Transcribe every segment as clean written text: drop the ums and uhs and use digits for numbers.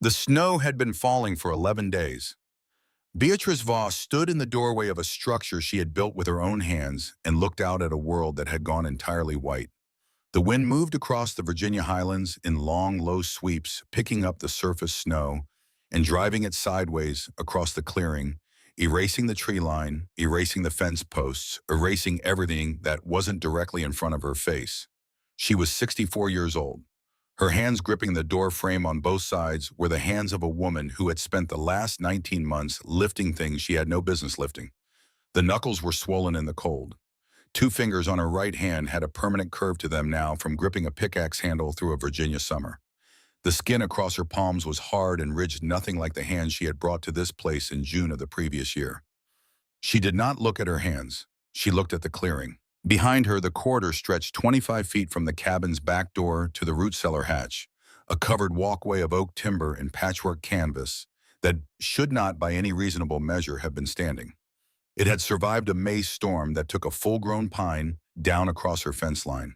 The snow had been falling for 11 days. Beatrice Voss stood in the doorway of a structure she had built with her own hands and looked out at a world that had gone entirely white. The wind moved across the Virginia highlands in long, low sweeps, picking up the surface snow and driving it sideways across the clearing, erasing the tree line, erasing the fence posts, erasing everything that wasn't directly in front of her face. She was 64 years old. Her hands gripping the door frame on both sides were the hands of a woman who had spent the last 19 months lifting things she had no business lifting. The knuckles were swollen in the cold. Two fingers on her right hand had a permanent curve to them now from gripping a pickaxe handle through a Virginia summer. The skin across her palms was hard and ridged, nothing like the hands she had brought to this place in June of the previous year. She did not look at her hands. She looked at the clearing. Behind her, the corridor stretched 25 feet from the cabin's back door to the root cellar hatch, a covered walkway of oak timber and patchwork canvas that should not by any reasonable measure have been standing. It had survived a May storm that took a full-grown pine down across her fence line.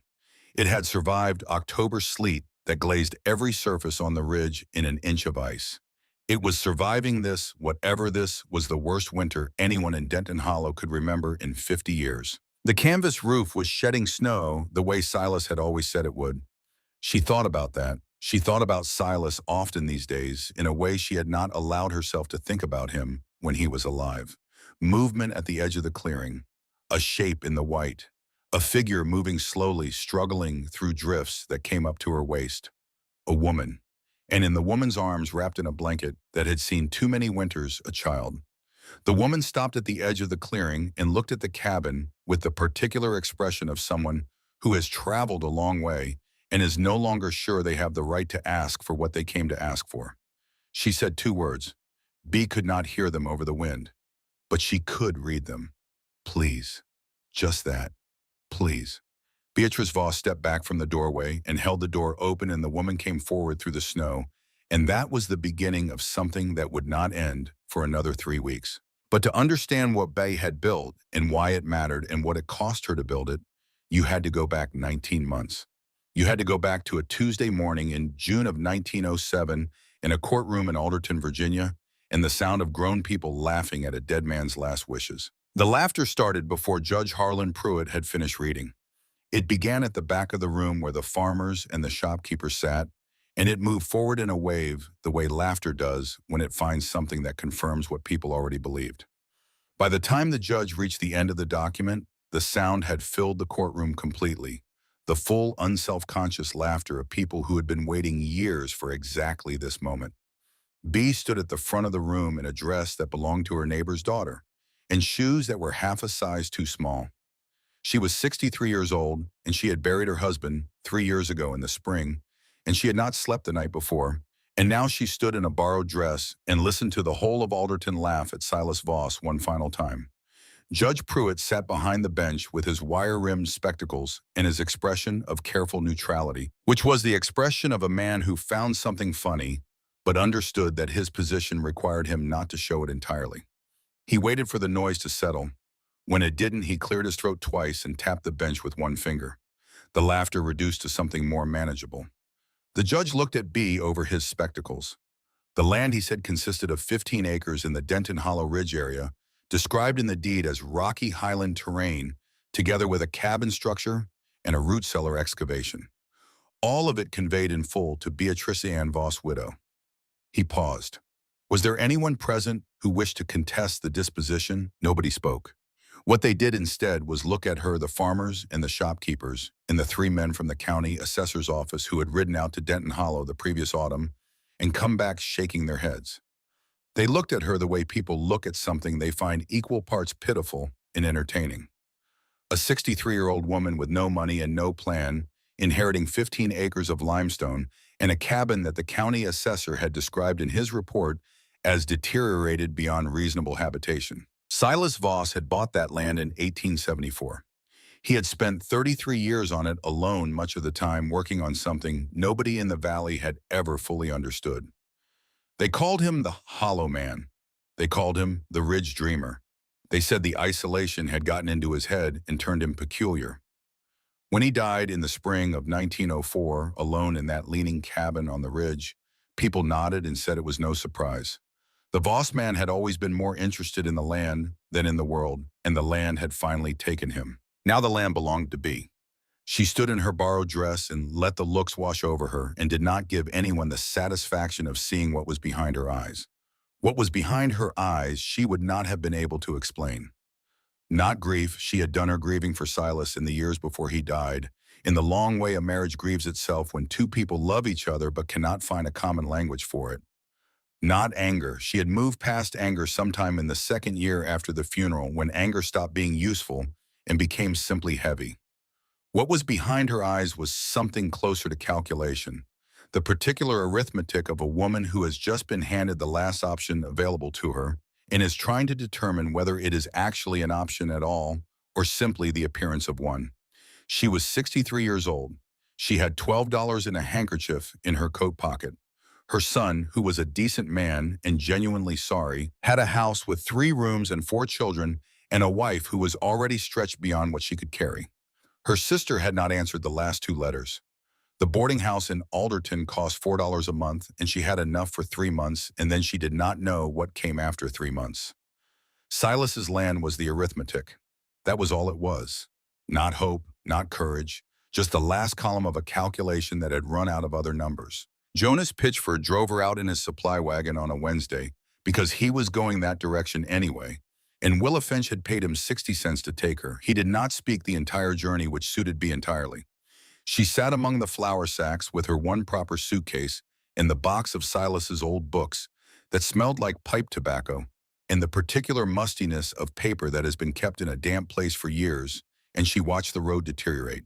It had survived October sleet that glazed every surface on the ridge in an inch of ice. It was surviving this, whatever this was, the worst winter anyone in Denton Hollow could remember in 50 years. The canvas roof was shedding snow the way Silas had always said it would. She thought about that. She thought about Silas often these days in a way she had not allowed herself to think about him when he was alive. Movement at the edge of the clearing, a shape in the white, a figure moving slowly, struggling through drifts that came up to her waist. A woman, and in the woman's arms, wrapped in a blanket that had seen too many winters, a child. The woman stopped at the edge of the clearing and looked at the cabin with the particular expression of someone who has traveled a long way and is no longer sure they have the right to ask for what they came to ask for. She said two words. Bee could not hear them over the wind, but she could read them. Please. Just that. Please. Beatrice Voss stepped back from the doorway and held the door open, and the woman came forward through the snow, and that was the beginning of something that would not end for another 3 weeks. But to understand what Bay had built and why it mattered and what it cost her to build it, you had to go back 19 months. You had to go back to a Tuesday morning in June of 1907 in a courtroom in Alderton, Virginia, and the sound of grown people laughing at a dead man's last wishes. The laughter started before Judge Harlan Pruitt had finished reading. It began at the back of the room where the farmers and the shopkeepers sat, and it moved forward in a wave the way laughter does when it finds something that confirms what people already believed. By the time the judge reached the end of the document, the sound had filled the courtroom completely, the full, unself-conscious laughter of people who had been waiting years for exactly this moment. Bee stood at the front of the room in a dress that belonged to her neighbor's daughter, and shoes that were half a size too small. She was 63 years old, and she had buried her husband 3 years ago in the spring, and she had not slept the night before, and now she stood in a borrowed dress and listened to the whole of Alderton laugh at Silas Voss one final time. Judge Pruitt sat behind the bench with his wire-rimmed spectacles and his expression of careful neutrality, which was the expression of a man who found something funny, but understood that his position required him not to show it entirely. He waited for the noise to settle. When it didn't, he cleared his throat twice and tapped the bench with one finger. The laughter reduced to something more manageable. The judge looked at Bee over his spectacles. The land, he said, consisted of 15 acres in the Denton Hollow Ridge area, described in the deed as rocky highland terrain, together with a cabin structure and a root cellar excavation. All of it conveyed in full to Beatrice Ann Voss, widow. He paused. Was there anyone present who wished to contest the disposition? Nobody spoke. What they did instead was look at her, the farmers and the shopkeepers, and the 3 men from the county assessor's office who had ridden out to Denton Hollow the previous autumn and come back shaking their heads. They looked at her the way people look at something they find equal parts pitiful and entertaining. A 63-year-old woman with no money and no plan, inheriting 15 acres of limestone and a cabin that the county assessor had described in his report as deteriorated beyond reasonable habitation. Silas Voss had bought that land in 1874. He had spent 33 years on it alone, much of the time working on something nobody in the valley had ever fully understood. They called him the Hollow Man. They called him the Ridge Dreamer. They said the isolation had gotten into his head and turned him peculiar. When he died in the spring of 1904, alone in that leaning cabin on the ridge, People nodded and said it was no surprise. The Voss man had always been more interested in the land than in the world, and the land had finally taken him. Now the land belonged to Bee. She stood in her borrowed dress and let the looks wash over her and did not give anyone the satisfaction of seeing what was behind her eyes. What was behind her eyes she would not have been able to explain. Not grief, she had done her grieving for Silas in the years before he died, in the long way a marriage grieves itself when two people love each other but cannot find a common language for it. Not anger, she had moved past anger sometime in the second year after the funeral when anger stopped being useful and became simply heavy. What was behind her eyes was something closer to calculation, the particular arithmetic of a woman who has just been handed the last option available to her and is trying to determine whether it is actually an option at all or simply the appearance of one. She was 63 years old. She had $12 in a handkerchief in her coat pocket. Her son, who was a decent man and genuinely sorry, had a house with 3 rooms and 4 children and a wife who was already stretched beyond what she could carry. Her sister had not answered the last 2 letters. The boarding house in Alderton cost $4 a month, and she had enough for 3 months, and then she did not know what came after 3 months. Silas's land was the arithmetic. That was all it was. Not hope, not courage, just the last column of a calculation that had run out of other numbers. Jonas Pitchford drove her out in his supply wagon on a Wednesday because he was going that direction anyway, and Willa Finch had paid him 60 cents to take her. He did not speak the entire journey, which suited Bee entirely. She sat among the flour sacks with her one proper suitcase and the box of Silas's old books that smelled like pipe tobacco and the particular mustiness of paper that has been kept in a damp place for years, and she watched the road deteriorate.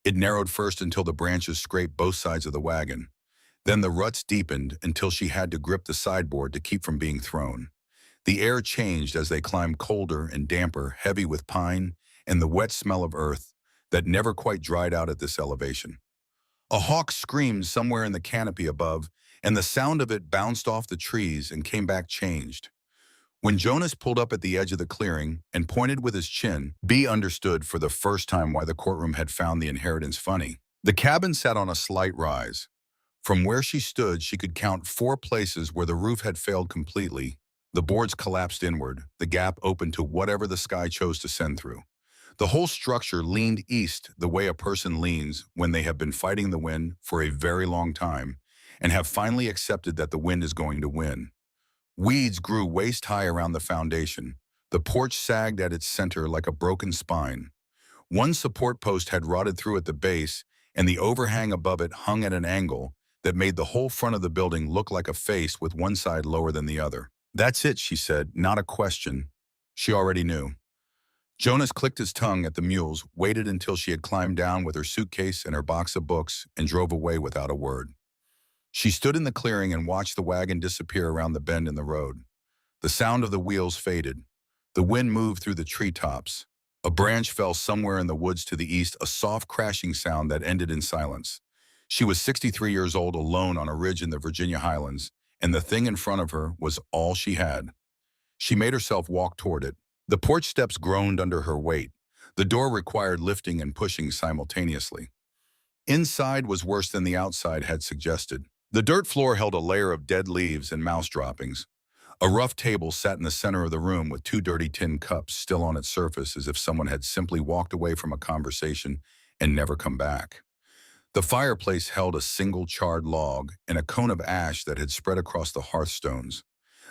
It narrowed first until the branches scraped both sides of the wagon. Then the ruts deepened until she had to grip the sideboard to keep from being thrown. The air changed as they climbed colder and damper, heavy with pine and the wet smell of earth that never quite dried out at this elevation. A hawk screamed somewhere in the canopy above, and the sound of it bounced off the trees and came back changed. When Jonas pulled up at the edge of the clearing and pointed with his chin, Bee understood for the first time why the courtroom had found the inheritance funny. The cabin sat on a slight rise. From where she stood, she could count 4 places where the roof had failed completely. The boards collapsed inward, the gap open to whatever the sky chose to send through. The whole structure leaned east the way a person leans when they have been fighting the wind for a very long time and have finally accepted that the wind is going to win. Weeds grew waist-high around the foundation. The porch sagged at its center like a broken spine. One support post had rotted through at the base, and the overhang above it hung at an angle that made the whole front of the building look like a face with one side lower than the other. "That's it," she said, not a question. She already knew. Jonas clicked his tongue at the mules, waited until she had climbed down with her suitcase and her box of books, and drove away without a word. She stood in the clearing and watched the wagon disappear around the bend in the road. The sound of the wheels faded. The wind moved through the treetops. A branch fell somewhere in the woods to the east, a soft crashing sound that ended in silence. She was 63 years old, alone on a ridge in the Virginia Highlands, and the thing in front of her was all she had. She made herself walk toward it. The porch steps groaned under her weight. The door required lifting and pushing simultaneously. Inside was worse than the outside had suggested. The dirt floor held a layer of dead leaves and mouse droppings. A rough table sat in the center of the room with 2 dirty tin cups still on its surface, as if someone had simply walked away from a conversation and never come back. The fireplace held a single charred log and a cone of ash that had spread across the hearthstones.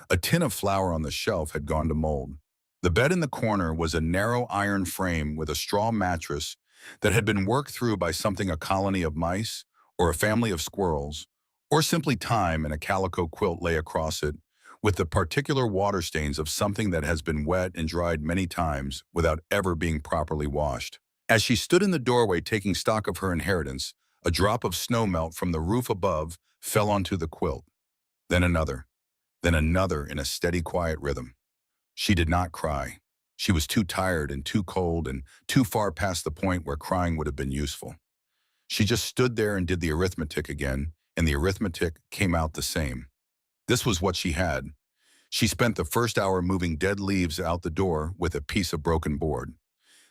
A tin of flour on the shelf had gone to mold. The bed in the corner was a narrow iron frame with a straw mattress that had been worked through by something a colony of mice or a family of squirrels, or simply time, and a calico quilt lay across it with the particular water stains of something that has been wet and dried many times without ever being properly washed. As she stood in the doorway taking stock of her inheritance, a drop of snowmelt from the roof above fell onto the quilt. Then another in a steady, quiet rhythm. She did not cry. She was too tired and too cold and too far past the point where crying would have been useful. She just stood there and did the arithmetic again, and the arithmetic came out the same. This was what she had. She spent the first hour moving dead leaves out the door with a piece of broken board.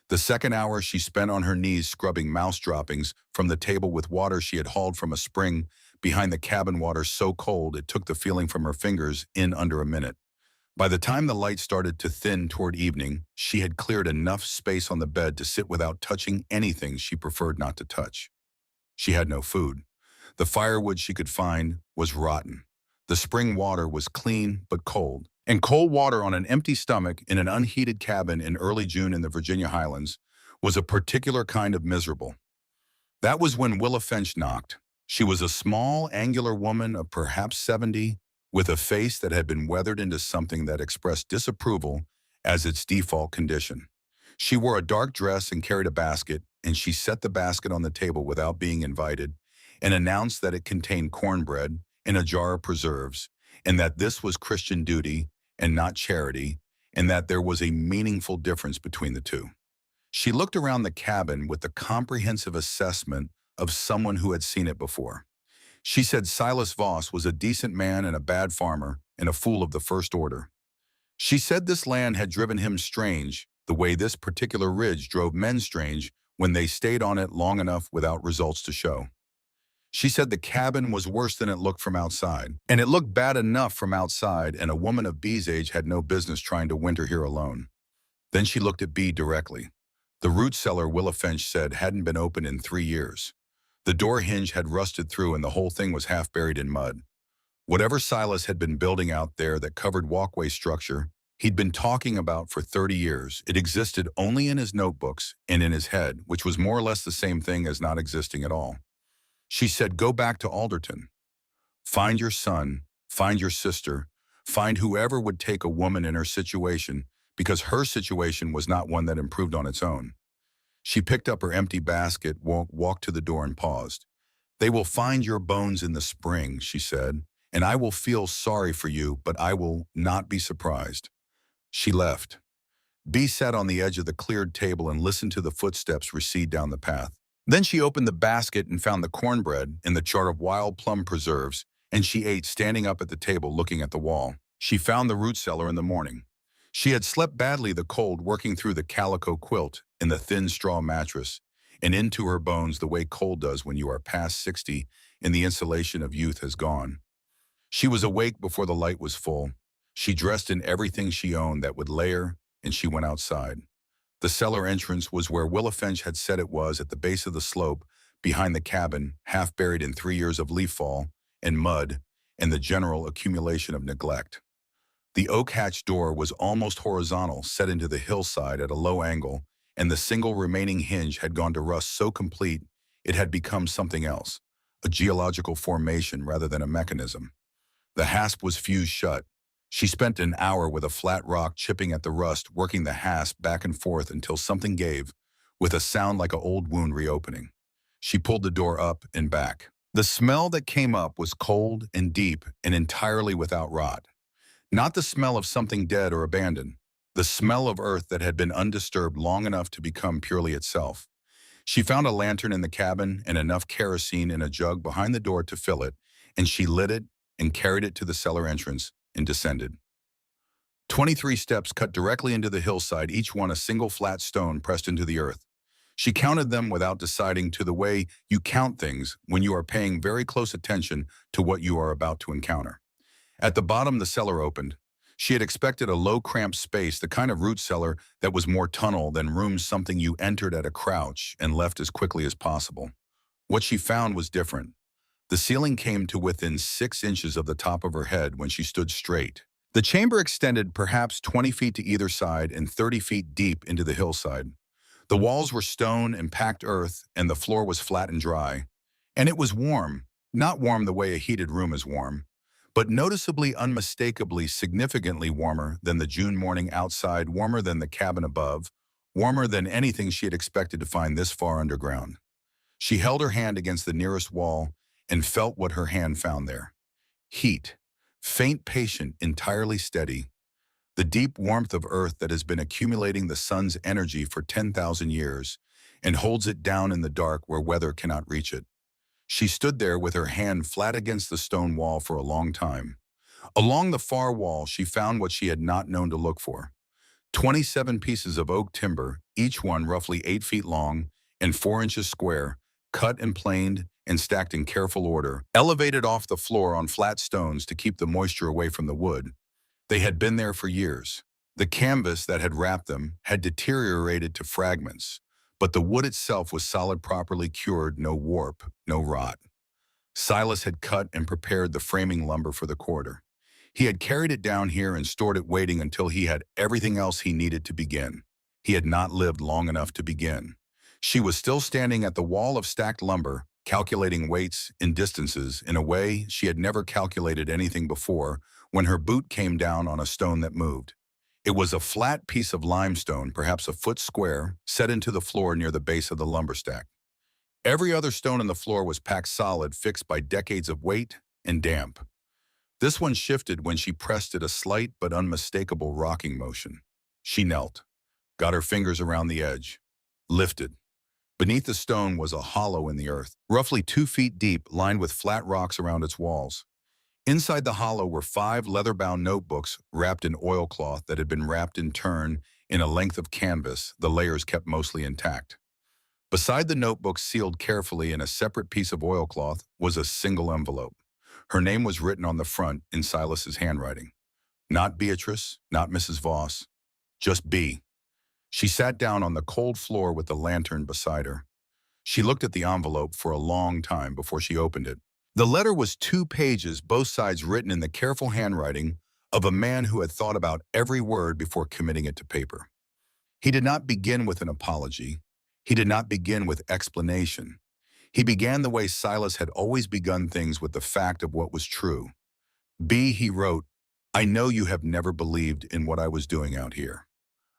The second hour she spent on her knees scrubbing mouse droppings from the table with water she had hauled from a spring behind the cabin water so cold it took the feeling from her fingers in under a minute. By the time the light started to thin toward evening, she had cleared enough space on the bed to sit without touching anything she preferred not to touch. She had no food. The firewood she could find was rotten. The spring water was clean but cold. And cold water on an empty stomach in an unheated cabin in early June in the Virginia Highlands was a particular kind of miserable. That was when Willa Finch knocked. She was a small, angular woman of perhaps 70, with a face that had been weathered into something that expressed disapproval as its default condition. She wore a dark dress and carried a basket, and she set the basket on the table without being invited and announced that it contained cornbread and a jar of preserves, and that this was Christian duty and not charity, and that there was a meaningful difference between the two. She looked around the cabin with the comprehensive assessment of someone who had seen it before. She said Silas Voss was a decent man and a bad farmer and a fool of the first order. She said this land had driven him strange, the way this particular ridge drove men strange when they stayed on it long enough without results to show. She said the cabin was worse than it looked from outside, and it looked bad enough from outside, and a woman of Bee's age had no business trying to winter here alone. Then she looked at Bee directly. The root cellar, Willa Finch said, hadn't been opened in 3 years. The door hinge had rusted through and the whole thing was half buried in mud. Whatever Silas had been building out there that covered walkway structure, he'd been talking about for 30 years. It existed only in his notebooks and in his head, which was more or less the same thing as not existing at all. She said, go back to Alderton. Find your son, find your sister, find whoever would take a woman in her situation, because her situation was not one that improved on its own. She picked up her empty basket, walked to the door and paused. They will find your bones in the spring, she said, and I will feel sorry for you, but I will not be surprised. She left. Bee sat on the edge of the cleared table and listened to the footsteps recede down the path. Then she opened the basket and found the cornbread and the jar of wild plum preserves, and she ate standing up at the table looking at the wall. She found the root cellar in the morning. She had slept badly the cold, working through the calico quilt and the thin straw mattress, and into her bones the way cold does when you are past 60 and the insulation of youth has gone. She was awake before the light was full. She dressed in everything she owned that would layer, and she went outside. The cellar entrance was where Willa Finch had said it was, at the base of the slope, behind the cabin, half buried in 3 years of leaf fall and mud and the general accumulation of neglect. The oak hatch door was almost horizontal, set into the hillside at a low angle, and the single remaining hinge had gone to rust so complete it had become something else, a geological formation rather than a mechanism. The hasp was fused shut. She spent an hour with a flat rock chipping at the rust, working the hasp back and forth until something gave, with a sound like an old wound reopening. She pulled the door up and back. The smell that came up was cold and deep and entirely without rot. Not the smell of something dead or abandoned, the smell of earth that had been undisturbed long enough to become purely itself. She found a lantern in the cabin and enough kerosene in a jug behind the door to fill it, and she lit it and carried it to the cellar entrance and descended. 23 steps cut directly into the hillside, each one a single flat stone pressed into the earth. She counted them without deciding, to the way you count things when you are paying very close attention to what you are about to encounter. At the bottom, the cellar opened. She had expected a low, cramped space, the kind of root cellar that was more tunnel than room, something you entered at a crouch and left as quickly as possible. What she found was different. The ceiling came to within 6 inches of the top of her head when she stood straight. The chamber extended perhaps 20 feet to either side and 30 feet deep into the hillside. The walls were stone and packed earth, and the floor was flat and dry. And it was warm, not warm the way a heated room is warm, but noticeably, unmistakably, significantly warmer than the June morning outside, warmer than the cabin above, warmer than anything she had expected to find this far underground. She held her hand against the nearest wall and felt what her hand found there. Heat, faint, patient, entirely steady. The deep warmth of earth that has been accumulating the sun's energy for 10,000 years and holds it down in the dark where weather cannot reach it. She stood there with her hand flat against the stone wall for a long time. Along the far wall, she found what she had not known to look for. 27 pieces of oak timber, each one roughly 8 feet long and 4 inches square, cut and planed and stacked in careful order, elevated off the floor on flat stones to keep the moisture away from the wood. They had been there for years. The canvas that had wrapped them had deteriorated to fragments, but the wood itself was solid, properly cured, no warp, no rot. Silas had cut and prepared the framing lumber for the quarter. He had carried it down here and stored it, waiting until he had everything else he needed to begin. He had not lived long enough to begin. She was still standing at the wall of stacked lumber, calculating weights and distances in a way she had never calculated anything before, when her boot came down on a stone that moved. It was a flat piece of limestone, perhaps a foot square, set into the floor near the base of the lumber stack. Every other stone on the floor was packed solid, fixed by decades of weight and damp. This one shifted when she pressed it, a slight but unmistakable rocking motion. She knelt, got her fingers around the edge, lifted. Beneath the stone was a hollow in the earth, roughly 2 feet deep, lined with flat rocks around its walls. Inside the hollow were 5 leather-bound notebooks wrapped in oilcloth that had been wrapped in turn in a length of canvas, the layers kept mostly intact. Beside the notebooks, sealed carefully in a separate piece of oilcloth, was a single envelope. Her name was written on the front in Silas's handwriting. Not Beatrice, not Mrs. Voss, just B. She sat down on the cold floor with the lantern beside her. She looked at the envelope for a long time before she opened it. The letter was 2 pages, both sides written in the careful handwriting of a man who had thought about every word before committing it to paper. He did not begin with an apology. He did not begin with explanation. He began the way Silas had always begun things, with the fact of what was true. B, he wrote, I know you have never believed in what I was doing out here.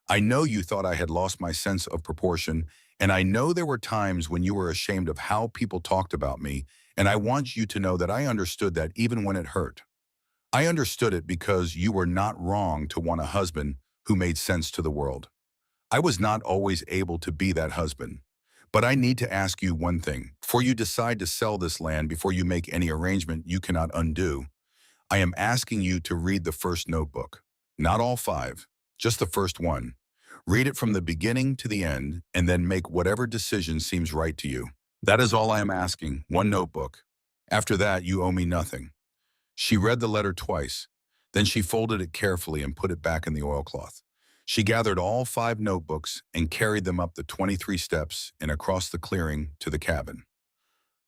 I know you thought I had lost my sense of proportion, and I know there were times when you were ashamed of how people talked about me, and I want you to know that I understood that even when it hurt. I understood it because you were not wrong to want a husband who made sense to the world. I was not always able to be that husband. But I need to ask you one thing. Before you decide to sell this land, before you make any arrangement you cannot undo, I am asking you to read the first notebook. Not all 5, just the first one. Read it from the beginning to the end, and then make whatever decision seems right to you. That is all I am asking, one notebook. After that, you owe me nothing. She read the letter twice. Then she folded it carefully and put it back in the oilcloth. She gathered all 5 notebooks and carried them up the 23 steps and across the clearing to the cabin.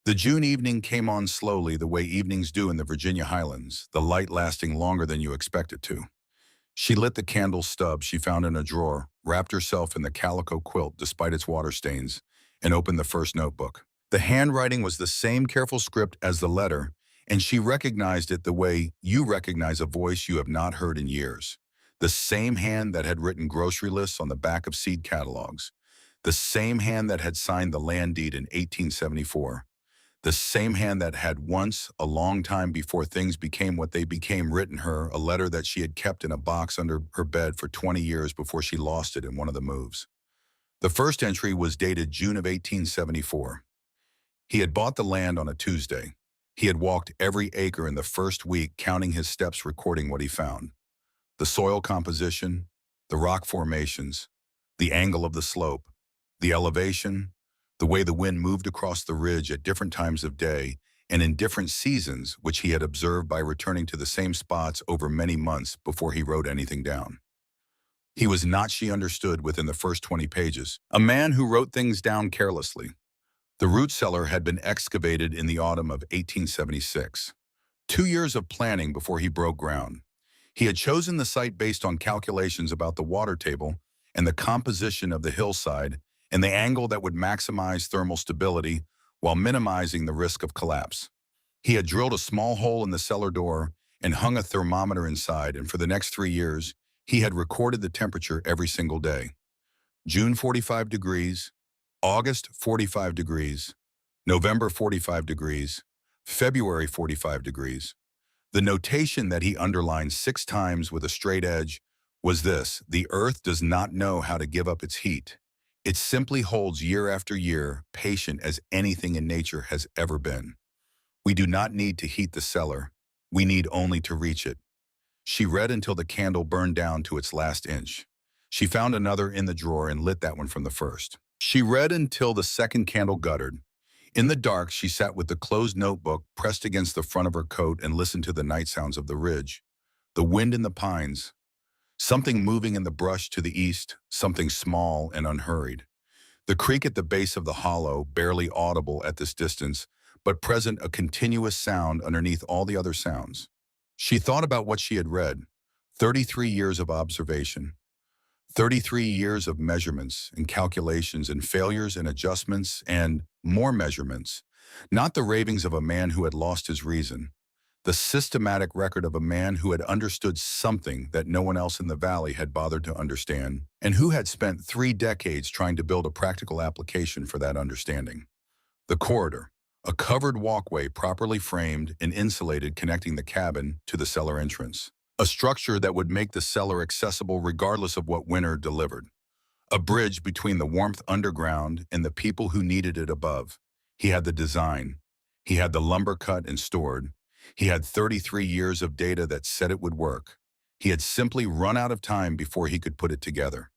The June evening came on slowly, the way evenings do in the Virginia Highlands, the light lasting longer than you expect it to. She lit the candle stub she found in a drawer, wrapped herself in the calico quilt despite its water stains, and opened the first notebook. The handwriting was the same careful script as the letter, and she recognized it the way you recognize a voice you have not heard in years. The same hand that had written grocery lists on the back of seed catalogs. The same hand that had signed the land deed in 1874. The same hand that had once, a long time before things became what they became, written her a letter that she had kept in a box under her bed for 20 years before she lost it in one of the moves. The first entry was dated June of 1874. He had bought the land on a Tuesday. He had walked every acre in the first week, counting his steps, recording what he found. The soil composition, the rock formations, the angle of the slope, the elevation, the way the wind moved across the ridge at different times of day and in different seasons, which he had observed by returning to the same spots over many months before he wrote anything down. He was not, she understood within the first 20 pages, a man who wrote things down carelessly. The root cellar had been excavated in the autumn of 1876. 2 years of planning before he broke ground. He had chosen the site based on calculations about the water table and the composition of the hillside and the angle that would maximize thermal stability while minimizing the risk of collapse. He had drilled a small hole in the cellar door and hung a thermometer inside, and for the next 3 years, he had recorded the temperature every single day. June 45 degrees, August 45 degrees, November 45 degrees, February 45 degrees. The notation that he underlined 6 times with a straight edge was this: the earth does not know how to give up its heat. It simply holds year after year, patient as anything in nature has ever been. We do not need to heat the cellar. We need only to reach it. She read until the candle burned down to its last inch. She found another in the drawer and lit that one from the first. She read until the second candle guttered. In the dark, she sat with the closed notebook pressed against the front of her coat and listened to the night sounds of the ridge, the wind in the pines, something moving in the brush to the east, something small and unhurried. The creek at the base of the hollow, barely audible at this distance, but present a continuous sound underneath all the other sounds. She thought about what she had read, 33 years of observation, 33 years of measurements and calculations and failures and adjustments and more measurements. Not the ravings of a man who had lost his reason, the systematic record of a man who had understood something that no one else in the valley had bothered to understand, and who had spent 3 decades trying to build a practical application for that understanding. The corridor, a covered walkway properly framed and insulated connecting the cabin to the cellar entrance. A structure that would make the cellar accessible regardless of what winter delivered. A bridge between the warmth underground and the people who needed it above. He had the design. He had the lumber cut and stored. He had 33 years of data that said it would work. He had simply run out of time before he could put it together.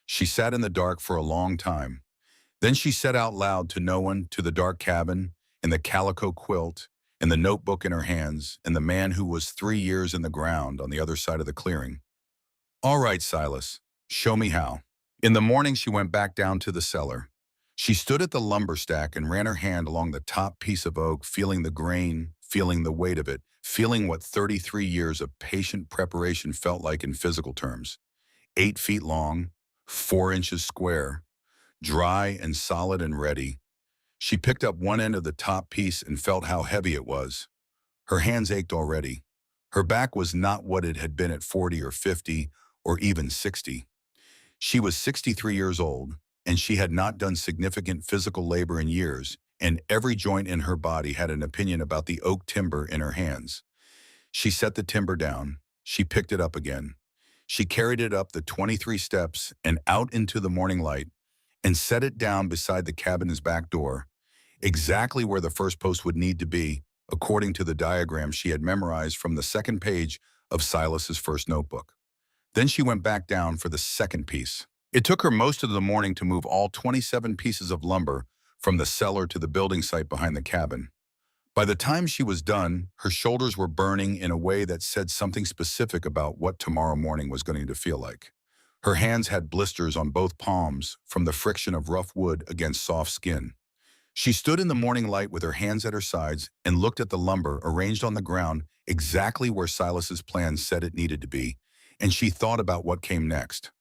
She sat in the dark for a long time. Then she said out loud to no one, to the dark cabin, and the calico quilt, and the notebook in her hands, and the man who was 3 years in the ground on the other side of the clearing. "All right, Silas, show me how." In the morning, she went back down to the cellar. She stood at the lumber stack and ran her hand along the top piece of oak, feeling the grain, feeling the weight of it, feeling what 33 years of patient preparation felt like in physical terms. 8 feet long, 4 inches square, dry and solid and ready. She picked up one end of the top piece and felt how heavy it was. Her hands ached already. Her back was not what it had been at 40 or 50 or even 60. She was 63 years old, and she had not done significant physical labor in years, and every joint in her body had an opinion about the oak timber in her hands. She set the timber down. She picked it up again. She carried it up the 23 steps and out into the morning light and set it down beside the cabin's back door, exactly where the first post would need to be, according to the diagram she had memorized from the second page of Silas's first notebook. Then she went back down for the second piece. It took her most of the morning to move all 27 pieces of lumber from the cellar to the building site behind the cabin. By the time she was done, her shoulders were burning in a way that said something specific about what tomorrow morning was going to feel like. Her hands had blisters on both palms from the friction of rough wood against soft skin. She stood in the morning light with her hands at her sides and looked at the lumber arranged on the ground exactly where Silas's plan said it needed to be, and she thought about what came next.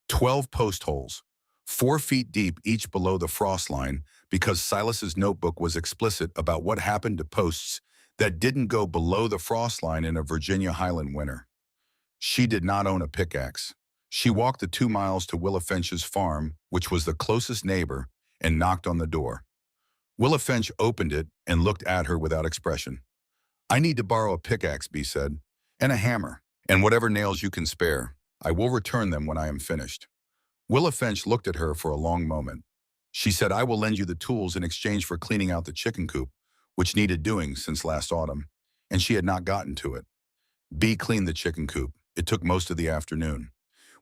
12 post holes, 4 feet deep each below the frost line, because Silas's notebook was explicit about what happened to posts that didn't go below the frost line in a Virginia Highland winter. She did not own a pickaxe. She walked the 2 miles to Willa Finch's farm, which was the closest neighbor, and knocked on the door. Willa Finch opened it and looked at her without expression. "I need to borrow a pickaxe," Bee said, "and a hammer, and whatever nails you can spare. I will return them when I am finished." Willa Finch looked at her for a long moment. She said, "I will lend you the tools in exchange for cleaning out the chicken coop, which needed doing since last autumn," and she had not gotten to it. Bee cleaned the chicken coop. It took most of the afternoon.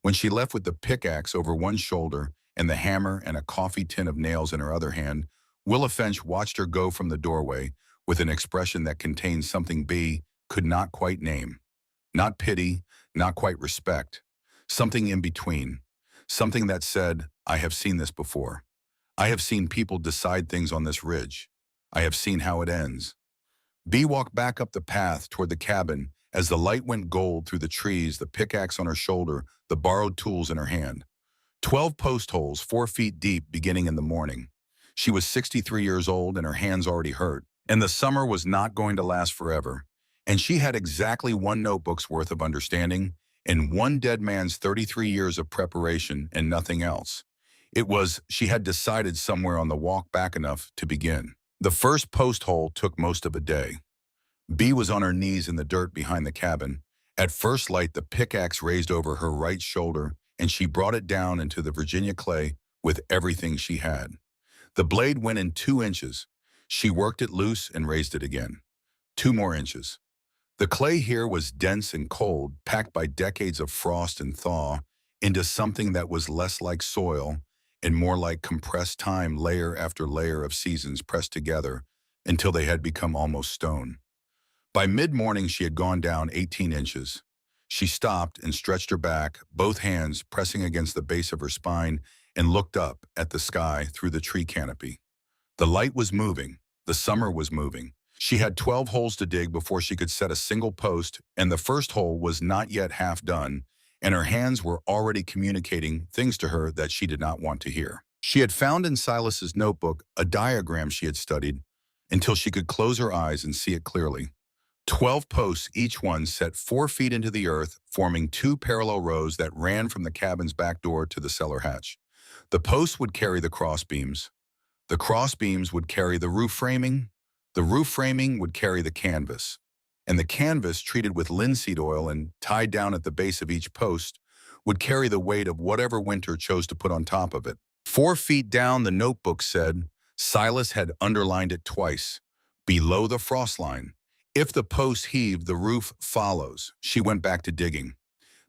When she left with the pickaxe over one shoulder and the hammer and a coffee tin of nails in her other hand, Willa Finch watched her go from the doorway with an expression that contained something Bee could not quite name. Not pity, not quite respect. Something in between. Something that said, "I have seen this before. I have seen people decide things on this ridge. I have seen how it ends." Bee walked back up the path toward the cabin as the light went gold through the trees, the pickaxe on her shoulder, the borrowed tools in her hand. 12 post holes, 4 feet deep, beginning in the morning. She was 63 years old and her hands already hurt, and the summer was not going to last forever. And she had exactly one notebook's worth of understanding and one dead man's 33 years of preparation and nothing else. It was, she had decided somewhere on the walk back enough to begin. The first post hole took most of a day. Bee was on her knees in the dirt behind the cabin. At first light, the pickaxe raised over her right shoulder, and she brought it down into the Virginia clay with everything she had. The blade went in 2 inches. She worked it loose and raised it again. 2 more inches. The clay here was dense and cold, packed by decades of frost and thaw into something that was less like soil and more like compressed time, layer after layer of seasons pressed together until they had become almost stone. By mid-morning, she had gone down 18 inches. She stopped and stretched her back, both hands pressing against the base of her spine, and looked up at the sky through the tree canopy. The light was moving. The summer was moving. She had 12 holes to dig before she could set a single post, and the first hole was not yet half done, and her hands were already communicating things to her that she did not want to hear. She had found in Silas's notebook a diagram she had studied until she could close her eyes and see it clearly. 12 posts, each one set 4 feet into the earth, forming 2 parallel rows that ran from the cabin's back door to the cellar hatch. The posts would carry the cross beams. The cross beams would carry the roof framing would carry the canvas, and the canvas, treated with linseed oil and tied down at the base of each post, would carry the weight of whatever winter chose to put on top of it. 4 feet down, the notebook said, Silas had underlined it twice, below the frost line. If the post heaved, the roof follows. She went back to digging.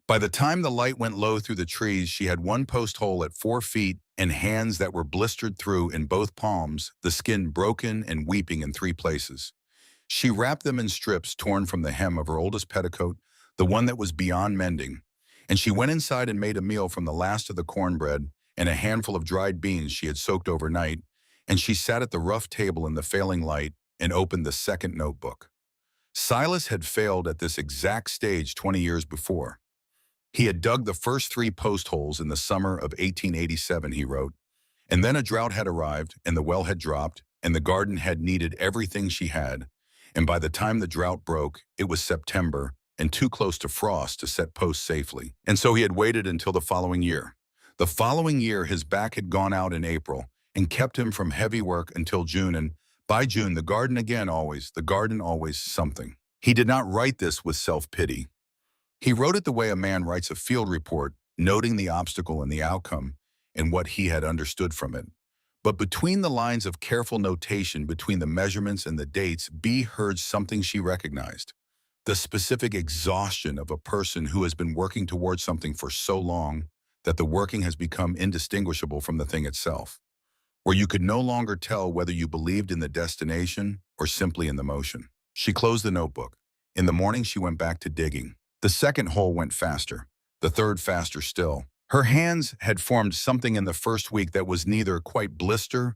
By the time the light went low through the trees, she had 1 post hole at 4 feet and hands that were blistered through in both palms, the skin broken and weeping in 3 places. She wrapped them in strips torn from the hem of her oldest petticoat, the one that was beyond mending, and she went inside and made a meal from the last of the cornbread and a handful of dried beans she had soaked overnight, and she sat at the rough table in the failing light and opened the second notebook. Silas had failed at this exact stage 20 years before. He had dug the first 3 post holes in the summer of 1887, he wrote, and then a drought had arrived, and the well had dropped, and the garden had needed everything she had, and by the time the drought broke, it was September and too close to frost to set posts safely. And so he had waited until the following year. The following year, his back had gone out in April and kept him from heavy work until June, and by June, the garden always something. He did not write this with self-pity. He wrote it the way a man writes a field report, noting the obstacle and the outcome and what he had understood from it. But between the lines of careful notation, between the measurements and the dates, B heard something she recognized. The specific exhaustion of a person who has been working towards something for so long that the working has become indistinguishable from the thing itself, where you could no longer tell whether you believed in the destination or simply in the motion. She closed the notebook. In the morning, she went back to digging. The second hole went faster, the third faster still. Her hands had formed something in the first week that was neither quite blister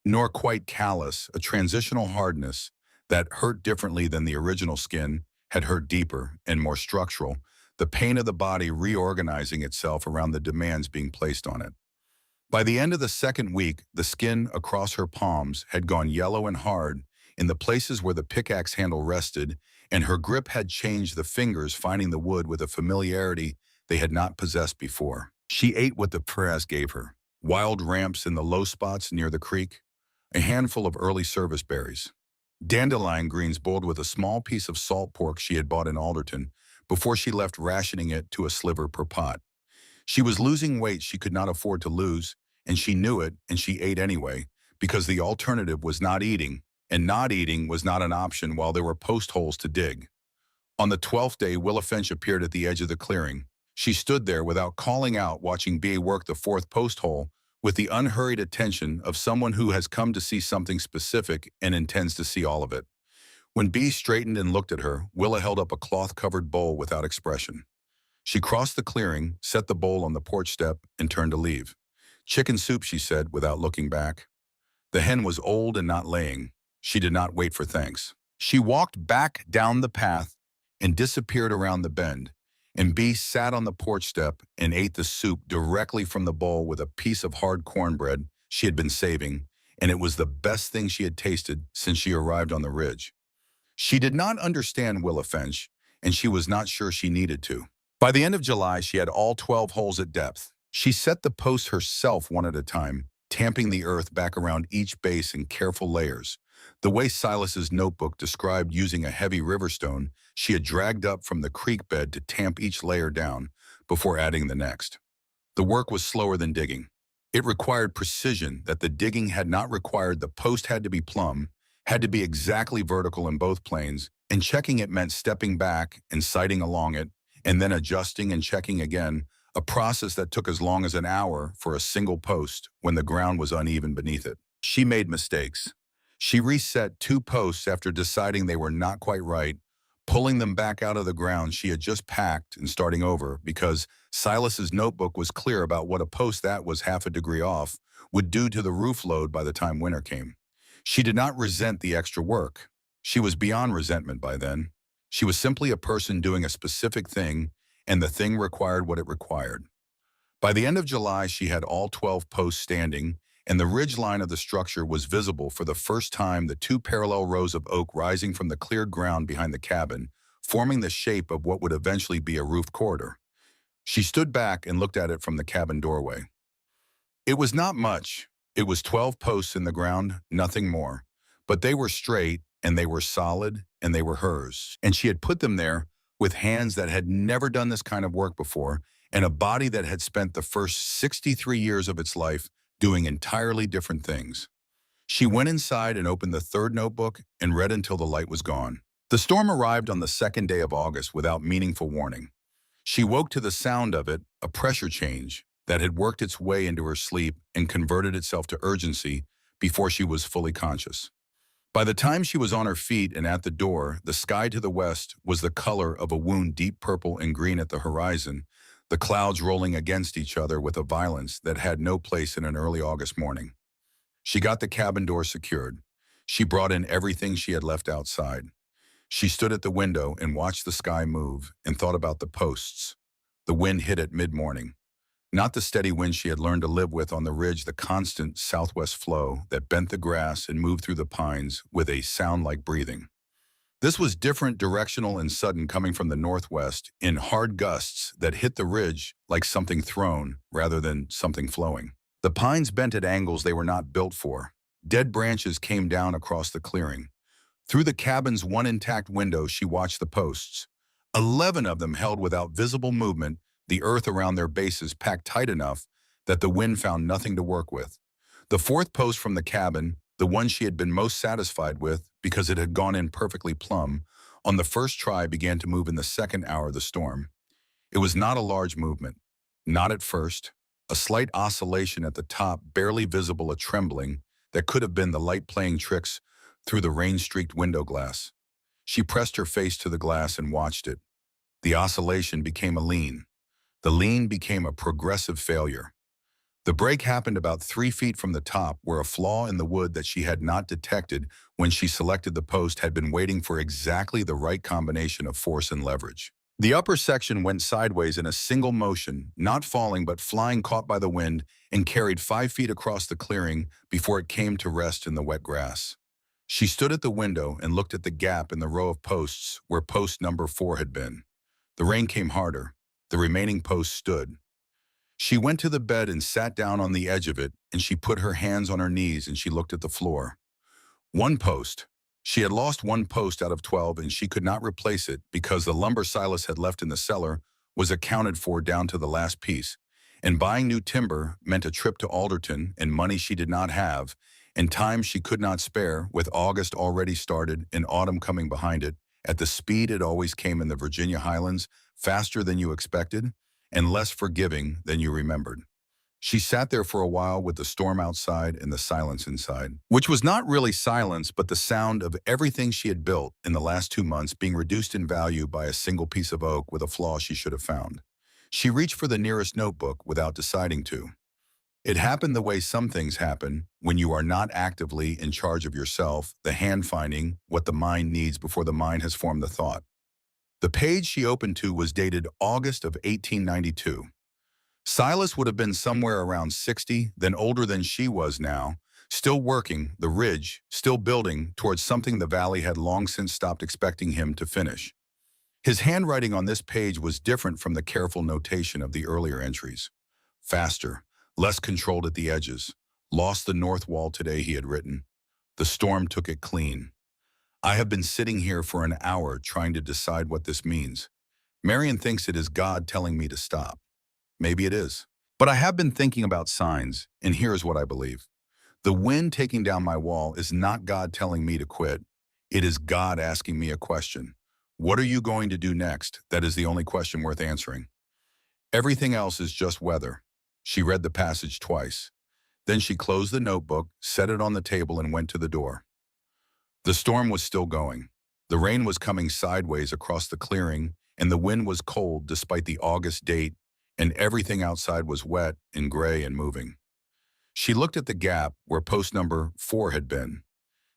nor quite callous, a transitional hardness that hurt differently than the original skin, had hurt deeper and more structural, the pain of the body reorganizing itself around the demands being placed on it. By the end of the second week, the skin across her palms had gone yellow and hard in the places where the pickaxe handle rested, and her grip had changed, the fingers finding the wood with a familiarity they had not possessed before. She ate what the press gave her: wild ramps in the low spots near the creek, a handful of early service berries, dandelion greens boiled with a small piece of salt pork she had bought in Alderton before she left, rationing it to a sliver per pot. She was losing weight she could not afford to lose, and she knew it, and she ate anyway, because the alternative was not eating, and not eating was not an option while there were post holes to dig. On the 12th day, Willa Finch appeared at the edge of the clearing. She stood there without calling out, watching B work the 4th post hole with the unhurried attention of someone who has come to see something specific and intends to see all of it. When B straightened and looked at her, Willa held up a cloth-covered bowl without expression. She crossed the clearing, set the bowl on the porch step, and turned to leave. "Chicken soup," she said, without looking back. The hen was old and not laying. She did not wait for thanks. She walked back down the path and disappeared around the bend, and B sat on the porch step and ate the soup directly from the bowl with a piece of hard cornbread she had been saving, and it was the best thing she had tasted since she arrived on the ridge. She did not understand Willa Finch, and she was not sure she needed to. By the end of July, she had all 12 holes at depth. She set the posts herself one at a time, tamping the earth back around each base in careful layers, the way Silas's notebook described using a heavy river stone she had dragged up from the creek bed to tamp each layer down before adding the next. The work was slower than digging. It required precision that the digging had not required. The post had to be plumb, had to be exactly vertical in both planes, and checking it meant stepping back and sighting along it, and then adjusting and checking again, a process that took as long as an hour for a single post when the ground was uneven beneath it. She made mistakes. She reset 2 posts after deciding they were not quite right, pulling them back out of the ground she had just packed and starting over because Silas's notebook was clear about what a post that was half a degree off would do to the roof load by the time winter came. She did not resent the extra work. She was beyond resentment by then. She was simply a person doing a specific thing, and the thing required what it required. By the end of July, she had all 12 posts standing, and the ridge line of the structure was visible for the first time, the 2 parallel rows of oak rising from the cleared ground behind the cabin, forming the shape of what would eventually be a roofed corridor. She stood back and looked at it from the cabin doorway. It was not much. It was 12 posts in the ground, nothing more. But they were straight, and they were solid, and they were hers. And she had put them there with hands that had never done this kind of work before, and a body that had spent the first 63 years of its life doing entirely different things. She went inside and opened the third notebook and read until the light was gone. The storm arrived on the second day of August without meaningful warning. She woke to the sound of it, a pressure change that had worked its way into her sleep and converted itself to urgency before she was fully conscious. By the time she was on her feet and at the door, the sky to the west was the color of a wound, deep purple and green at the horizon, the clouds rolling against each other with a violence that had no place in an early August morning. She got the cabin door secured. She brought in everything she had left outside. She stood at the window and watched the sky move and thought about the posts. The wind hit at mid-morning. Not the steady wind she had learned to live with on the ridge, the constant southwest flow that bent the grass and moved through the pines with a sound like breathing. This was different, directional, and sudden, coming from the northwest in hard gusts that hit the ridge like something thrown rather than something flowing. The pines bent at angles they were not built for. Dead branches came down across the clearing. Through the cabin's one intact window, she watched the posts. 11 of them held without visible movement, the earth around their bases packed tight enough that the wind found nothing to work with. The fourth post from the cabin, the one she had been most satisfied with because it had gone in perfectly plumb, on the first try began to move in the second hour of the storm. It was not a large movement. Not at first. A slight oscillation at the top, barely visible, a trembling that could have been the light playing tricks through the rain-streaked window glass. She pressed her face to the glass and watched it. The oscillation became a lean. The lean became a progressive failure. The break happened about 3 feet from the top, where a flaw in the wood that she had not detected when she selected the post had been waiting for exactly the right combination of force and leverage. The upper section went sideways in a single motion, not falling but flying, caught by the wind, and carried 5 feet across the clearing before it came to rest in the wet grass. She stood at the window and looked at the gap in the row of posts where post number 4 had been. The rain came harder. The remaining post stood. She went to the bed and sat down on the edge of it, and she put her hands on her knees and she looked at the floor. One post. She had lost 1 post out of 12, and she could not replace it because the lumber Silas had left in the cellar was accounted for down to the last piece, and buying new timber meant a trip to Alderton and money she did not have, and time she could not spare, with August already started and autumn coming behind it, at the speed it always came in the Virginia Highlands, faster than you expected, and less forgiving than you remembered. She sat there for a while with the storm outside and the silence inside, which was not really silence, but the sound of everything she had built in the last 2 months being reduced in value by a single piece of oak with a flaw she should have found. She reached for the nearest notebook without deciding to. It happened the way some things happen when you are not actively in charge of yourself, the hand finding what the mind needs before the mind has formed the thought. The page she opened to was dated August of 1892. Silas would have been somewhere around 60, then older than she was now, still working the ridge, still building towards something the valley had long since stopped expecting him to finish. His handwriting on this page was different from the careful notation of the earlier entries. Faster, less controlled at the edges. Lost the north wall today, he had written. The storm took it clean. I have been sitting here for an hour trying to decide what this means. Marion thinks it is God telling me to stop. Maybe it is. But I have been thinking about signs, and here is what I believe. The wind taking down my wall is not God telling me to quit. It is God asking me a question. What are you going to do next? That is the only question worth answering. Everything else is just weather. She read the passage twice. Then she closed the notebook, set it on the table, and went to the door. The storm was still going. The rain was coming sideways across the clearing, and the wind was cold despite the August date, and everything outside was wet and gray and moving. She looked at the gap where post number 4 had been.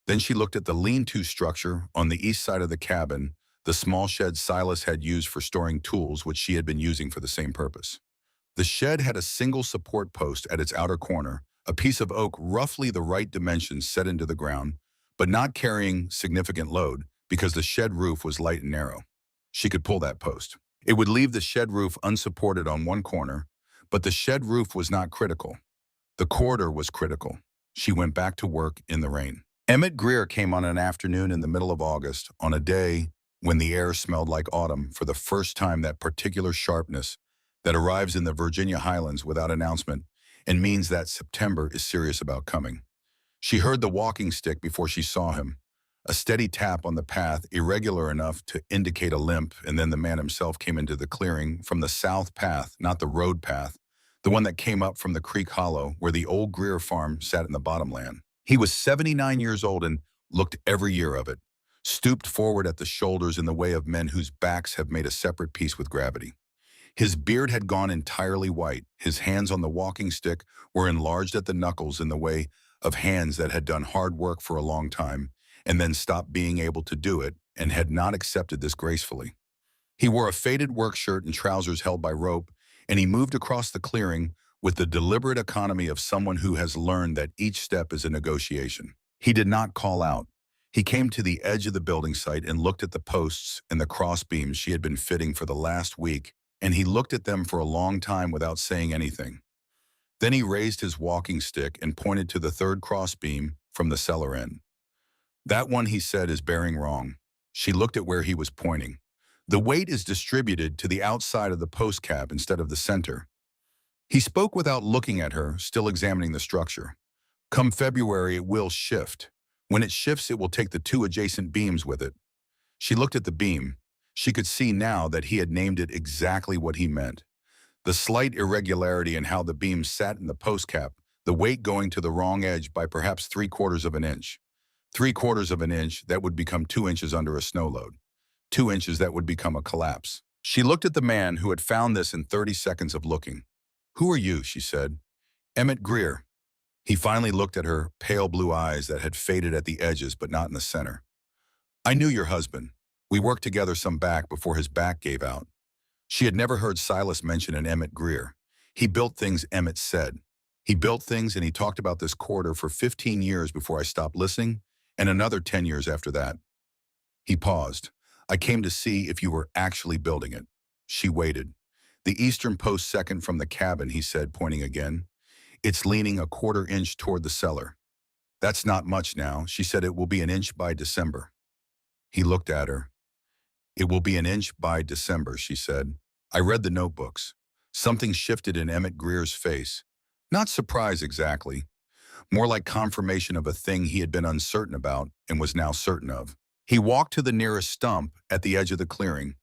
Then she looked at the lean-to structure on the east side of the cabin, the small shed Silas had used for storing tools which she had been using for the same purpose. The shed had a single support post at its outer corner, a piece of oak roughly the right dimensions set into the ground, but not carrying significant load because the shed roof was light and narrow. She could pull that post. It would leave the shed roof unsupported on one corner, but the shed roof was not critical. The corridor was critical. She went back to work in the rain. Emmett Greer came on an afternoon in the middle of August, on a day when the air smelled like autumn for the first time, that particular sharpness that arrives in the Virginia highlands without announcement and means that September is serious about coming. She heard the walking stick before she saw him, a steady tap on the path, irregular enough to indicate a limp, and then the man himself came into the clearing from the south path, not the road path, the one that came up from the creek hollow where the old Greer farm sat in the bottomland. He was 79 years old and looked every year of it, stooped forward at the shoulders in the way of men whose backs have made a separate peace with gravity. His beard had gone entirely white. His hands on the walking stick were enlarged at the knuckles in the way of hands that had done hard work for a long time and then stopped being able to do it and had not accepted this gracefully. He wore a faded work shirt and trousers held by rope, and he moved across the clearing with the deliberate economy of someone who has learned that each step is a negotiation. He did not call out. He came to the edge of the building site and looked at the posts and the cross beams she had been fitting for the last week, and he looked at them for a long time without saying anything. Then he raised his walking stick and pointed to the third cross beam from the cellar end. That one, he said, is bearing wrong. She looked at where he was pointing. The weight is distributed to the outside of the post cap instead of the center. He spoke without looking at her, still examining the structure. Come February, it will shift. When it shifts, it will take the two adjacent beams with it. She looked at the beam. She could see now that he had named it exactly what he meant. The slight irregularity in how the beam sat in the post cap, the weight going to the wrong edge by perhaps 3/4 of an inch. 3/4 of an inch, that would become 2 inches under a snow load. 2 inches, that would become a collapse. She looked at the man who had found this in 30 seconds of looking. Who are you? She said. Emmett Greer. He finally looked at her pale blue eyes that had faded at the edges but not in the center. I knew your husband. We worked together some back before his back gave out. She had never heard Silas mention an Emmett Greer. He built things, Emmett said. He built things, and he talked about this corridor for 15 years before I stopped listening, and another 10 years after that. He paused. I came to see if you were actually building it. She waited. The eastern post second from the cabin, he said, pointing again. It's leaning a 1/4 inch toward the cellar. That's not much now. She said it will be an inch by December. He looked at her. It will be an inch by December, she said. I read the notebooks. Something shifted in Emmett Greer's face. Not surprise exactly. More like confirmation of a thing he had been uncertain about and was now certain of. He walked to the nearest stump at the edge of the clearing,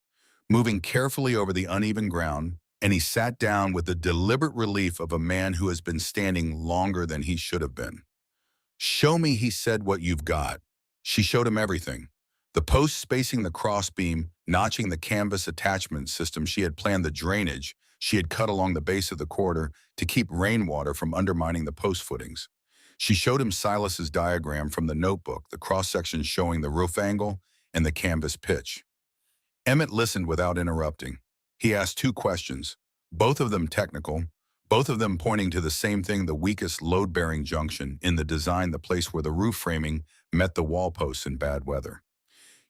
moving carefully over the uneven ground, and he sat down with the deliberate relief of a man who has been standing longer than he should have been. Show me, he said, what you've got. She showed him everything. The posts spacing the crossbeam, notching the canvas attachment system she had planned, the drainage she had cut along the base of the corridor to keep rainwater from undermining the post footings. She showed him Silas's diagram from the notebook, the cross-section showing the roof angle and the canvas pitch. Emmett listened without interrupting. He asked 2 questions, both of them technical, both of them pointing to the same thing: the weakest load-bearing junction in the design, the place where the roof framing met the wall posts in bad weather.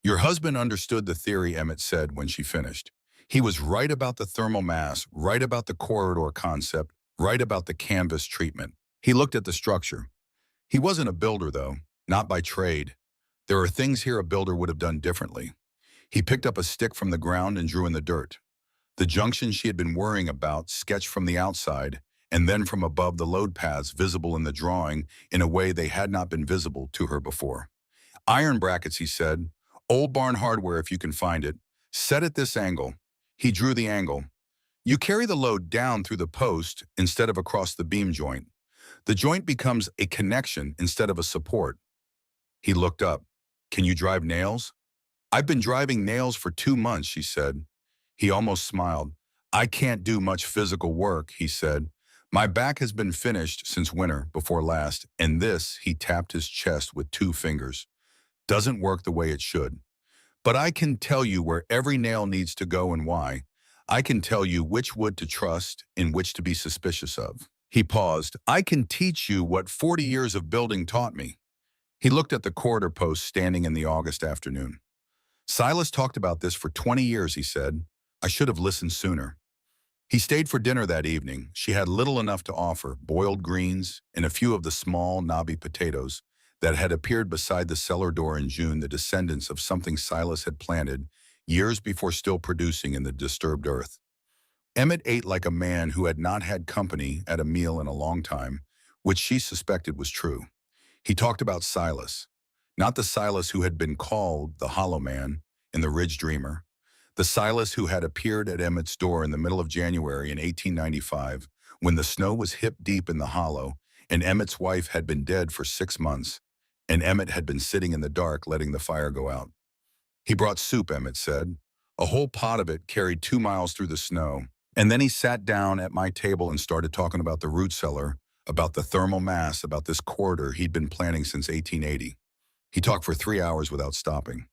Your husband understood the theory, Emmett said when she finished. He was right about the thermal mass, right about the corridor concept, right about the canvas treatment. He looked at the structure. He wasn't a builder, though, not by trade. There are things here a builder would have done differently. He picked up a stick from the ground and drew in the dirt. The junction she had been worrying about, sketched from the outside, and then from above, the load paths visible in the drawing in a way they had not been visible to her before. Iron brackets, he said. Old barn hardware if you can find it. Set at this angle. He drew the angle. You carry the load down through the post instead of across the beam joint. The joint becomes a connection instead of a support. He looked up. Can you drive nails? I've been driving nails for 2 months, she said. He almost smiled. I can't do much physical work, he said. My back has been finished since winter before last, and this, he tapped his chest with 2 fingers, doesn't work the way it should. But I can tell you where every nail needs to go and why. I can tell you which wood to trust and which to be suspicious of. He paused. I can teach you what 40 years of building taught me. He looked at the corridor post standing in the August afternoon. Silas talked about this for 20 years, he said. I should have listened sooner. He stayed for dinner that evening. She had little enough to offer, boiled greens and a few of the small, knobby potatoes that had appeared beside the cellar door in June, the descendants of something Silas had planted years before still producing in the disturbed earth. Emmett ate like a man who had not had company at a meal in a long time, which she suspected was true. He talked about Silas, not the Silas who had been called the Hollow Man in The Ridge Dreamer, the Silas who had appeared at Emmett's door in the middle of January in 1895, when the snow was hip-deep in the hollow, and Emmett's wife had been dead for 6 months, and Emmett had been sitting in the dark letting the fire go out. He brought soup, Emmett said. A whole pot of it carried 2 miles through the snow. And then he sat down at my table and started talking about the root cellar, about the thermal mass, about this corridor he'd been planning since 1880. He talked for 3 hours without stopping.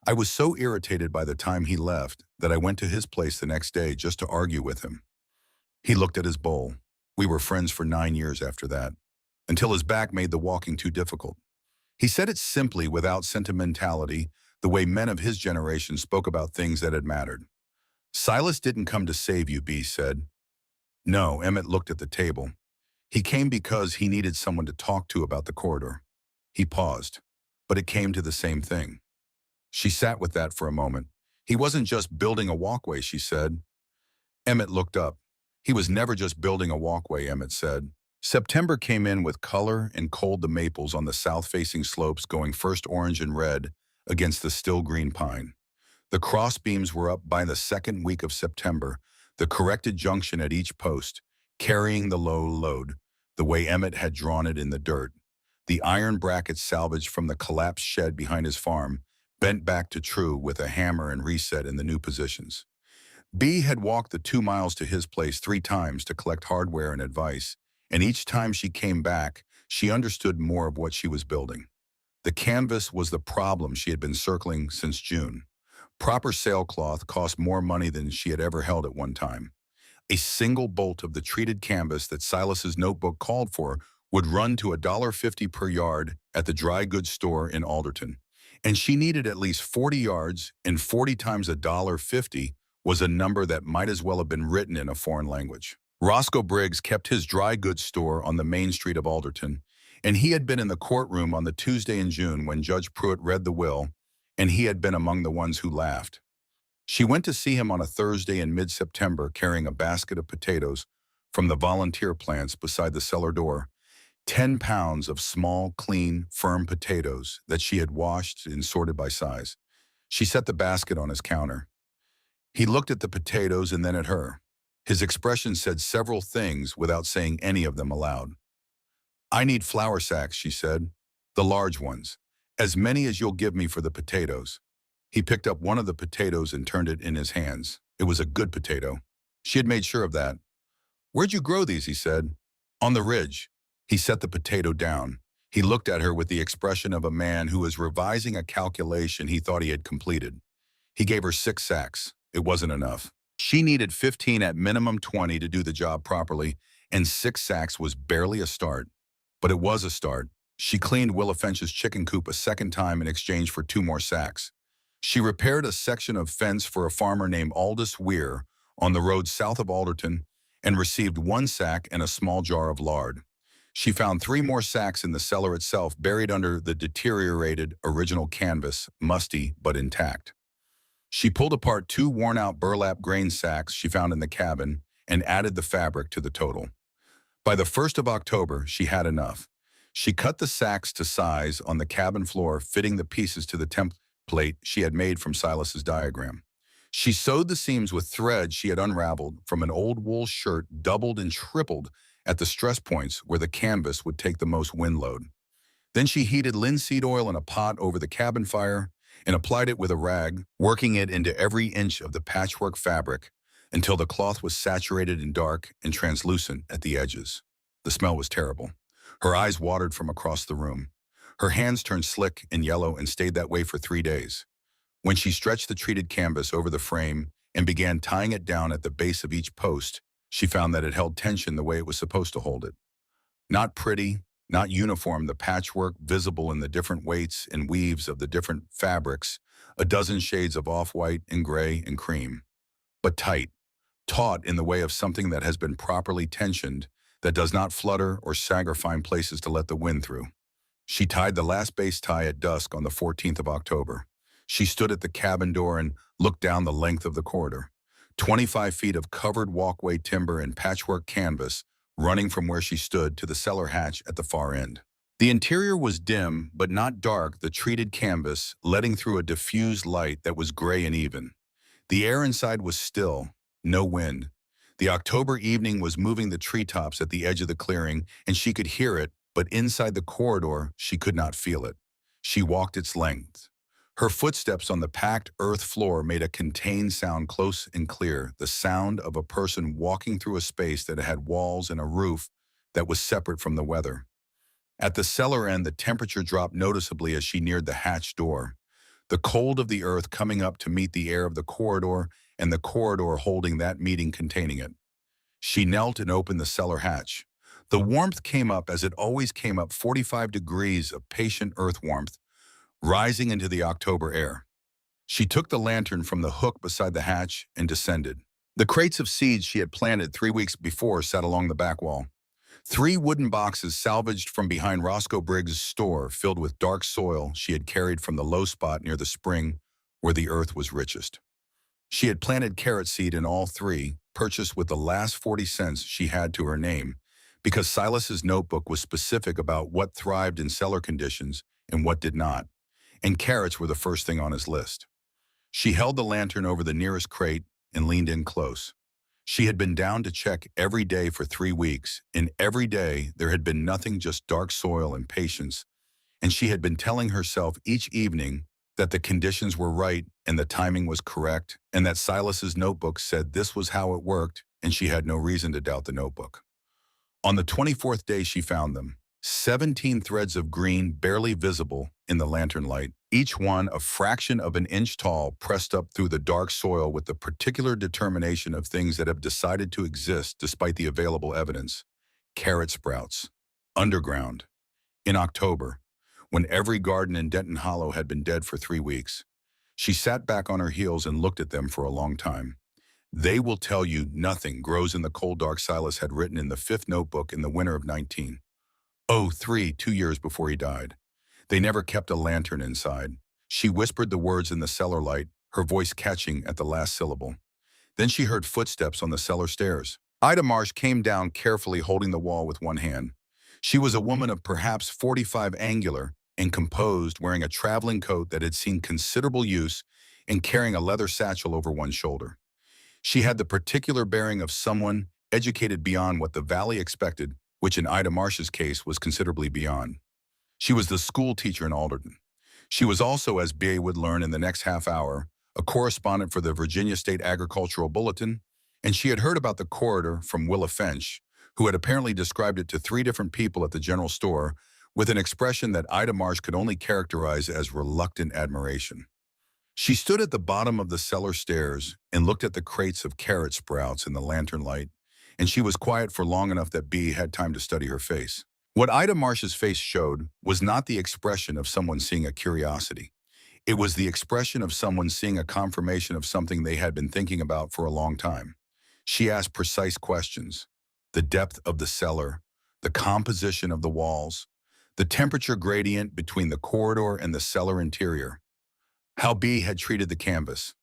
I was so irritated by the time he left that I went to his place the next day just to argue with him. He looked at his bowl. We were friends for 9 years after that, until his back made the walking too difficult. He said it simply, without sentimentality, the way men of his generation spoke about things that had mattered. Silas didn't come to save you, B said. No, Emmett looked at the table. He came because he needed someone to talk to about the corridor. He paused, but it came to the same thing. She sat with that for a moment. He wasn't just building a walkway, she said. Emmett looked up. He was never just building a walkway, Emmett said. September came in with color and cold, the maples on the south-facing slopes going first orange and red against the still green pine. The cross beams were up by the second week of September, the corrected junction at each post, carrying the low load, the way Emmett had drawn it in the dirt. The iron brackets salvaged from the collapsed shed behind his farm, bent back to true with a hammer and reset in the new positions. B had walked the 2 miles to his place 3 times to collect hardware and advice, and each time she came back, she understood more of what she was building. The canvas was the problem she had been circling since June. Proper sailcloth cost more money than she had ever held at one time. A single bolt of the treated canvas that Silas's notebook called for would run to $1.50 per yard at the dry goods store in Alderton. And she needed at least 40 yards, and 40 times $1.50 was a number that might as well have been written in a foreign language. Roscoe Briggs kept his dry goods store on the main street of Alderton, and he had been in the courtroom on the Tuesday in June when Judge Pruitt read the will, and he had been among the ones who laughed. She went to see him on a Thursday in mid-September carrying a basket of potatoes from the volunteer plants beside the cellar door, 10 pounds of small, clean, firm potatoes that she had washed and sorted by size. She set the basket on his counter. He looked at the potatoes and then at her. His expression said several things without saying any of them aloud. I need flour sacks, she said. The large ones. As many as you'll give me for the potatoes. He picked up one of the potatoes and turned it in his hands. It was a good potato. She had made sure of that. Where'd you grow these, he said. On the ridge. He set the potato down. He looked at her with the expression of a man who was revising a calculation he thought he had completed. He gave her 6 sacks. It wasn't enough. She needed 15 at minimum 20 to do the job properly, and 6 sacks was barely a start. But it was a start. She cleaned Willa Finch's chicken coop a second time in exchange for 2 more sacks. She repaired a section of fence for a farmer named Aldous Weir on the road south of Alderton and received 1 sack and a small jar of lard. She found 3 more sacks in the cellar itself, buried under the deteriorated original canvas, musty but intact. She pulled apart 2 worn-out burlap grain sacks she found in the cabin and added the fabric to the total. By the 1st of October, she had enough. She cut the sacks to size on the cabin floor, fitting the pieces to the template she had made from Silas's diagram. She sewed the seams with thread she had unraveled from an old wool shirt, doubled and tripled at the stress points where the canvas would take the most wind load. Then she heated linseed oil in a pot over the cabin fire and applied it with a rag, working it into every inch of the patchwork fabric until the cloth was saturated and dark and translucent at the edges. The smell was terrible. Her eyes watered from across the room. Her hands turned slick and yellow and stayed that way for 3 days. When she stretched the treated canvas over the frame and began tying it down at the base of each post, she found that it held tension the way it was supposed to hold it. Not pretty, not uniform, the patchwork visible in the different weights and weaves of the different fabrics, a dozen shades of off-white and gray and cream, but tight, taut in the way of something that has been properly tensioned, that does not flutter or sag or find places to let the wind through. She tied the last base tie at dusk on the 14th of October. She stood at the cabin door and looked down the length of the corridor. 25 feet of covered walkway timber and patchwork canvas running from where she stood to the cellar hatch at the far end. The interior was dim, but not dark, the treated canvas letting through a diffused light that was gray and even. The air inside was still, no wind. The October evening was moving the treetops at the edge of the clearing, and she could hear it, but inside the corridor, she could not feel it. She walked its length. Her footsteps on the packed earth floor made a contained sound close and clear, the sound of a person walking through a space that had walls and a roof that was separate from the weather. At the cellar end, the temperature dropped noticeably as she neared the hatch door, the cold of the earth coming up to meet the air of the corridor and the corridor holding that meeting containing it. She knelt and opened the cellar hatch. The warmth came up as it always came up, 45 degrees of patient earth warmth, rising into the October air. She took the lantern from the hook beside the hatch and descended. The crates of seeds she had planted 3 weeks before sat along the back wall. 3 wooden boxes salvaged from behind Roscoe Briggs' store filled with dark soil she had carried from the low spot near the spring where the earth was richest. She had planted carrot seed in all 3, purchased with the last 40 cents she had to her name, because Silas's notebook was specific about what thrived in cellar conditions and what did not, and carrots were the first thing on his list. She held the lantern over the nearest crate and leaned in close. She had been down to check every day for 3 weeks, and every day there had been nothing, just dark soil and patience, and she had been telling herself each evening that the conditions were right and the timing was correct, and that Silas's notebook said this was how it worked, and she had no reason to doubt the notebook. On the 24th day she found them, 17 threads of green barely visible in the lantern light, each one a fraction of an inch tall, pressed up through the dark soil with the particular determination of things that have decided to exist despite the available evidence. Carrot sprouts. Underground. In October, when every garden in Denton Hollow had been dead for 3 weeks. She sat back on her heels and looked at them for a long time. They will tell you nothing grows in the cold dark, Silas had written in the 5th notebook in the winter of 1903, 2 years before he died. They never kept a lantern inside. She whispered the words in the cellar light, her voice catching at the last syllable. Then she heard footsteps on the cellar stairs. Ida Marsh came down carefully, holding the wall with one hand. She was a woman of perhaps 45, angular and composed, wearing a traveling coat that had seen considerable use and carrying a leather satchel over one shoulder. She had the particular bearing of someone educated beyond what the valley expected, which in Ida Marsh's case was considerably beyond. She was the school teacher in Alderton. She was also, as B.A. would learn in the next half hour, a correspondent for the Virginia State Agricultural Bulletin, and she had heard about the corridor from Willa Finch, who had apparently described it to 3 different people at the general store with an expression that Ida Marsh could only characterize as reluctant admiration. She stood at the bottom of the cellar stairs and looked at the crates of carrot sprouts in the lantern light, and she was quiet for long enough that B had time to study her face. What Ida Marsh's face showed was not the expression of someone seeing a curiosity. It was the expression of someone seeing a confirmation of something they had been thinking about for a long time. She asked precise questions: the depth of the cellar, the composition of the walls, the temperature gradient between the corridor and the cellar interior, how B had treated the canvas,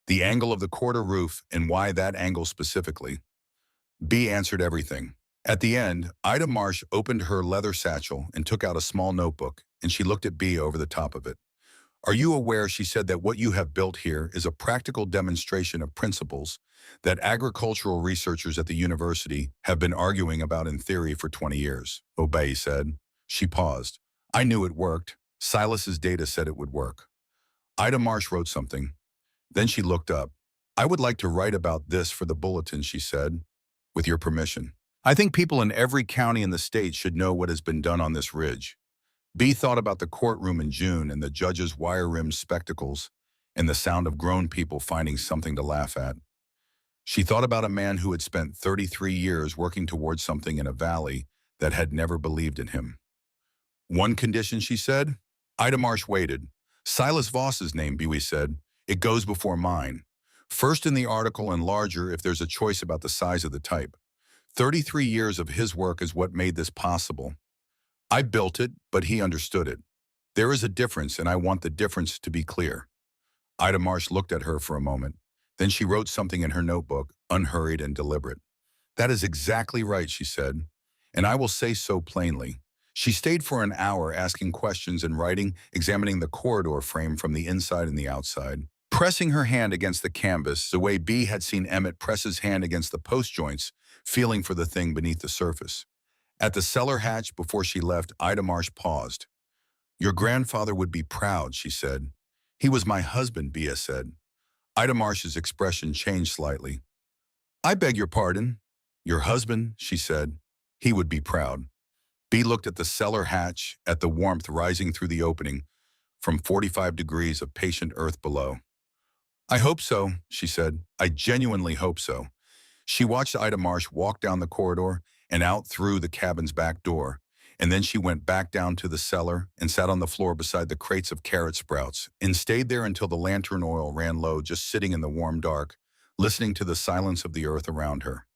the angle of the corridor roof and why that angle specifically. B answered everything. At the end, Ida Marsh opened her leather satchel and took out a small notebook, and she looked at B over the top of it. Are you aware, she said, that what you have built here is a practical demonstration of principles that agricultural researchers at the university have been arguing about in theory for 20 years? Obey said. She paused. I knew it worked. Silas's data said it would work. Ida Marsh wrote something. Then she looked up. I would like to write about this for the bulletin, she said, with your permission. I think people in every county in the state should know what has been done on this ridge. B thought about the courtroom in June and the judge's wire-rimmed spectacles and the sound of grown people finding something to laugh at. She thought about a man who had spent 33 years working towards something in a valley that had never believed in him. One condition, she said. Ida Marsh waited. Silas Voss's name, Bewey said. It goes before mine. First in the article and larger if there's a choice about the size of the type. 33 years of his work is what made this possible. I built it, but he understood it. There is a difference, and I want the difference to be clear. Ida Marsh looked at her for a moment. Then she wrote something in her notebook, unhurried and deliberate. That is exactly right, she said, and I will say so plainly. She stayed for an hour asking questions and writing, examining the corridor frame from the inside and the outside, pressing her hand against the canvas the way B had seen Emmett press his hand against the post joints, feeling for the thing beneath the surface. At the cellar hatch before she left, Ida Marsh paused. Your grandfather would be proud, she said. He was my husband, Bea said. Ida Marsh's expression changed slightly. I beg your pardon. Your husband, she said. He would be proud. Bea looked at the cellar hatch, at the warmth rising through the opening from 45 degrees of patient earth below. I hope so, she said. I genuinely hope so. She watched Ida Marsh walk down the corridor and out through the cabin's back door, and then she went back down to the cellar and sat on the floor beside the crates of carrot sprouts and stayed there until the lantern oil ran low, just sitting in the warm dark, listening to the silence of the earth around her.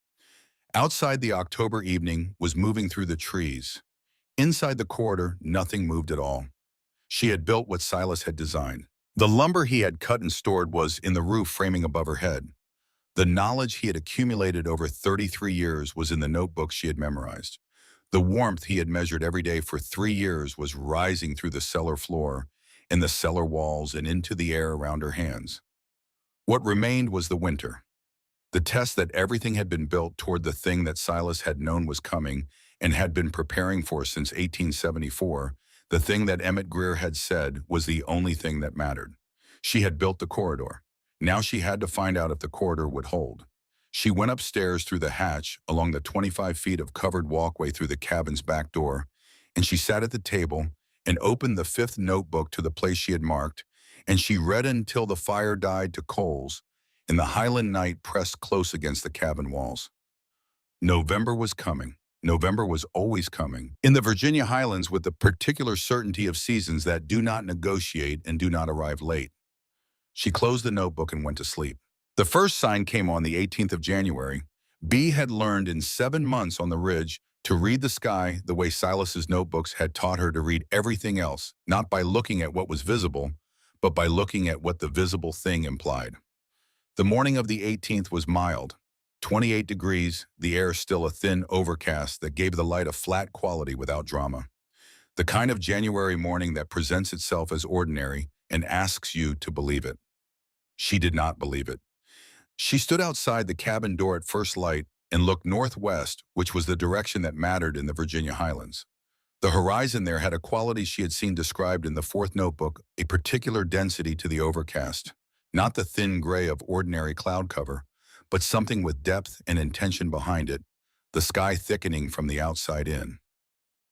Outside, the October evening was moving through the trees. Inside the corridor, nothing moved at all. She had built what Silas had designed. The lumber he had cut and stored was in the roof framing above her head. The knowledge he had accumulated over 33 years was in the notebooks she had memorized. The warmth he had measured every day for 3 years was rising through the cellar floor and the cellar walls and into the air around her hands. What remained was the winter. The test that everything had been built toward the thing that Silas had known was coming and had been preparing for since 1874, the thing that Emmett Greer had said was the only thing that mattered. She had built the corridor. Now she had to find out if the corridor would hold. She went upstairs through the hatch, along the 25 feet of covered walkway through the cabin's back door, and she sat at the table and opened the 5th notebook to the place she had marked, and she read until the fire died to coals, and the Highland night pressed close against the cabin walls. November was coming. November was always coming. In the Virginia Highlands, with the particular certainty of seasons that do not negotiate and do not arrive late. She closed the notebook and went to sleep. The first sign came on the 18th of January. Bea had learned in 7 months on the ridge to read the sky the way Silas's notebooks had taught her to read everything else, not by looking at what was visible, but by looking at what the visible thing implied. The morning of the 18th was mild. 28 degrees, the air still a thin overcast that gave the light a flat quality without drama. The kind of January morning that presents itself as ordinary and asks you to believe it. She did not believe it. She stood outside the cabin door at first light and looked northwest, which was the direction that mattered in the Virginia Highlands. The horizon there had a quality she had seen described in the 4th notebook, a particular density to the overcast, not the thin gray of ordinary cloud cover, but something with depth and intention behind it, the sky thickening from the outside in.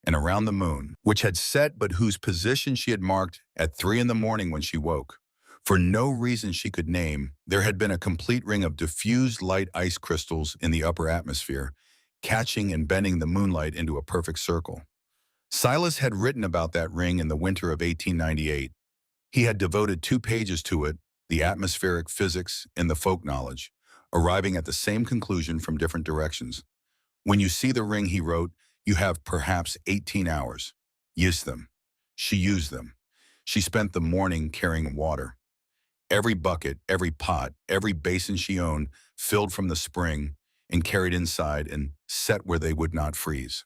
And around the moon, which had set but whose position she had marked at 3 in the morning when she woke. For no reason she could name, there had been a complete ring of diffused light ice crystals in the upper atmosphere, catching and bending the moonlight into a perfect circle. Silas had written about that ring in the winter of 1898. He had devoted 2 pages to it, the atmospheric physics and the folk knowledge, arriving at the same conclusion from different directions. When you see the ring, he wrote, you have perhaps 18 hours. Use them. She used them. She spent the morning carrying water. Every bucket, every pot, every basin she owned filled from the spring and carried inside and set where they would not freeze.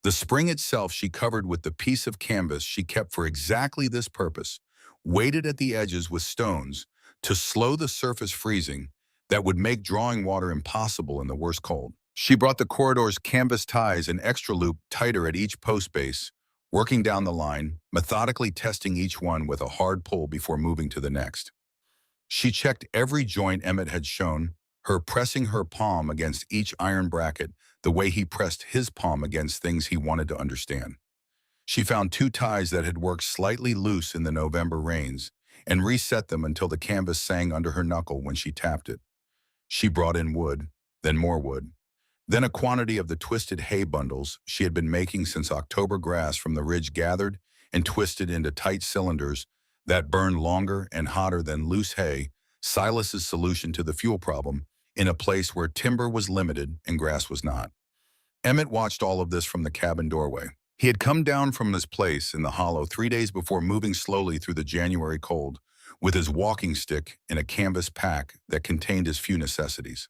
The spring itself she covered with the piece of canvas she kept for exactly this purpose, weighted at the edges with stones to slow the surface freezing that would make drawing water impossible in the worst cold. She brought the corridor's canvas ties an extra loop tighter at each post base, working down the line, methodically testing each one with a hard pull before moving to the next. She checked every joint Emmett had shown, her pressing her palm against each iron bracket the way he pressed his palm against things he wanted to understand. She found two ties that had worked slightly loose in the November rains and reset them until the canvas sang under her knuckle when she tapped it. She brought in wood, then more wood, then a quantity of the twisted hay bundles she had been making since October grass from the ridge gathered and twisted into tight cylinders that burned longer and hotter than loose hay, Silas's solution to the fuel problem, in a place where timber was limited and grass was not. Emmett watched all of this from the cabin doorway. He had come down from his place in the hollow 3 days before moving slowly through the January cold with his walking stick in a canvas pack that contained his few necessities.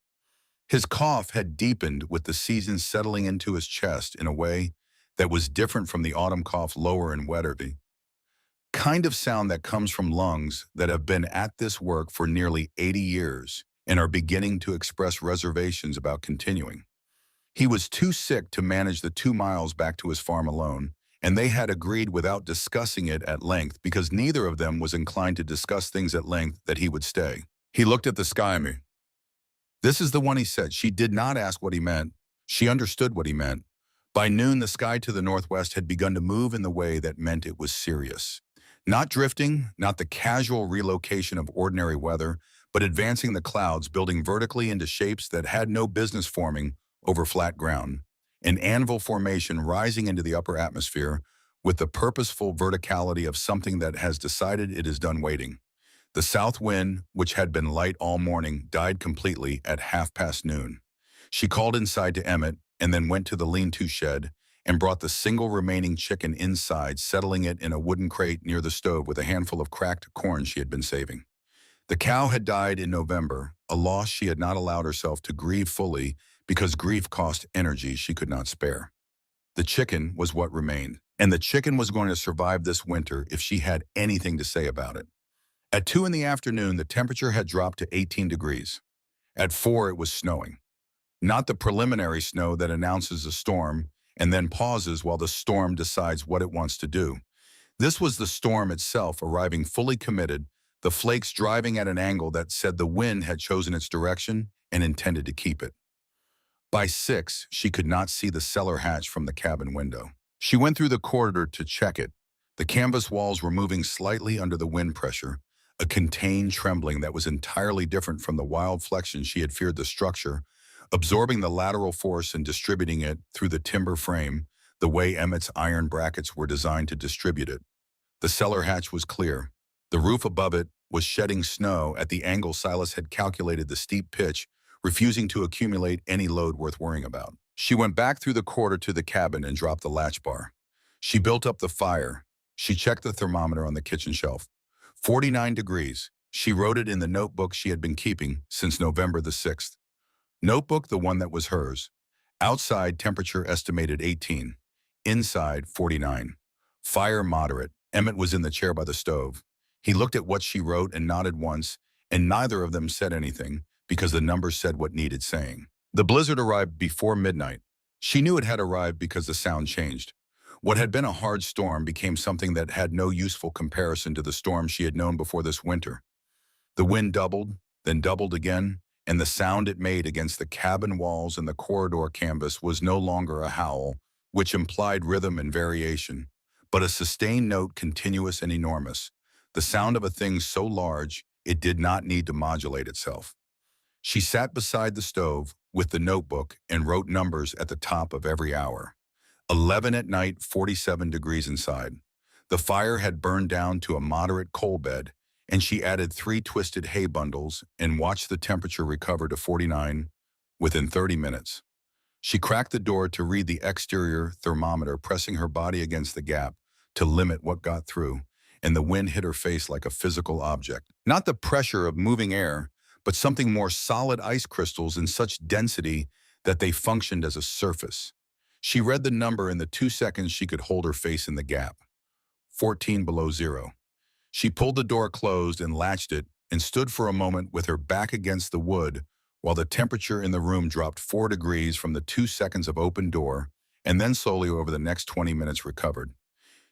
His cough had deepened with the season settling into his chest in a way that was different from the autumn cough lower and wetter, the kind of sound that comes from lungs that have been at this work for nearly 80 years and are beginning to express reservations about continuing. He was too sick to manage the 2 miles back to his farm alone, and they had agreed without discussing it at length because neither of them was inclined to discuss things at length that he would stay. He looked at the sky. This is the one, he said. She did not ask what he meant. She understood what he meant. By noon, the sky to the northwest had begun to move in the way that meant it was serious. Not drifting, not the casual relocation of ordinary weather, but advancing the clouds, building vertically into shapes that had no business forming over flat ground. An anvil formation rising into the upper atmosphere with the purposeful verticality of something that has decided it is done waiting. The south wind, which had been light all morning, died completely at noon. She called inside to Emmett and then went to the lean-to shed and brought the single remaining chicken inside, settling it in a wooden crate near the stove with a handful of cracked corn she had been saving. The cow had died in November, a loss she had not allowed herself to grieve fully because grief cost energy she could not spare. The chicken was what remained, and the chicken was going to survive this winter if she had anything to say about it. At 2 in the afternoon, the temperature had dropped to 18 degrees. At 4, it was snowing. Not the preliminary snow that announces a storm and then pauses while the storm decides what it wants to do. This was the storm itself arriving fully committed, the flakes driving at an angle that said the wind had chosen its direction and intended to keep it. By 6, she could not see the cellar hatch from the cabin window. She went through the corridor to check it. The canvas walls were moving slightly under the wind pressure, a contained trembling that was entirely different from the wild flexion she had feared the structure, absorbing the lateral force and distributing it through the timber frame, the way Emmett's iron brackets were designed to distribute it. The cellar hatch was clear. The roof above it was shedding snow at the angle Silas had calculated the steep pitch, refusing to accumulate any load worth worrying about. She went back through the corridor to the cabin and dropped the latch bar. She built up the fire. She checked the thermometer on the kitchen shelf. 49 degrees. She wrote it in the notebook she had been keeping since November the 6th. Notebook, the one that was hers. Outside, temperature estimated 18. Inside, 49. Fire moderate. Emmett was in the chair by the stove. He looked at what she wrote and nodded once, and neither of them said anything because the numbers said what needed saying. The blizzard arrived before midnight. She knew it had arrived because the sound changed. What had been a hard storm became something that had no useful comparison to the storm she had known before this winter. The wind doubled, then doubled again, and the sound it made against the cabin walls and the corridor canvas was no longer a howl, which implied rhythm and variation, but a sustained note, continuous and enormous, the sound of a thing so large it did not need to modulate itself. She sat beside the stove with the notebook and wrote numbers at the top of every hour. 11 at night, 47 degrees inside. The fire had burned down to a moderate coal bed, and she added 3 twisted hay bundles and watched the temperature recover to 49 within 30 minutes. She cracked the door to read the exterior thermometer, pressing her body against the gap to limit what got through, and the wind hit her face like a physical object. Not the pressure of moving air, but something more solid, ice crystals in such density that they functioned as a surface. She read the number in the 2 seconds she could hold her face in the gap. 14 below zero. She pulled the door closed and latched it and stood for a moment with her back against the wood while the temperature in the room dropped 4 degrees from the 2 seconds of open door and then slowly over the next 20 minutes recovered.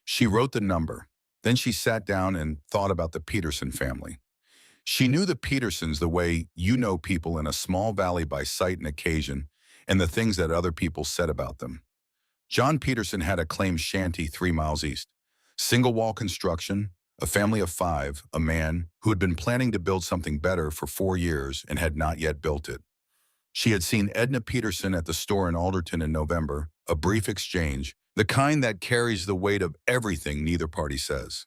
She wrote the number. Then she sat down and thought about the Peterson family. She knew the Petersons the way you know people in a small valley by sight and occasion and the things that other people said about them. John Peterson had a claim shanty 3 miles east. Single wall construction, a family of 5, a man who had been planning to build something better for 4 years and had not yet built it. She had seen Edna Peterson at the store in Alderton in November, a brief exchange, the kind that carries the weight of everything neither party says.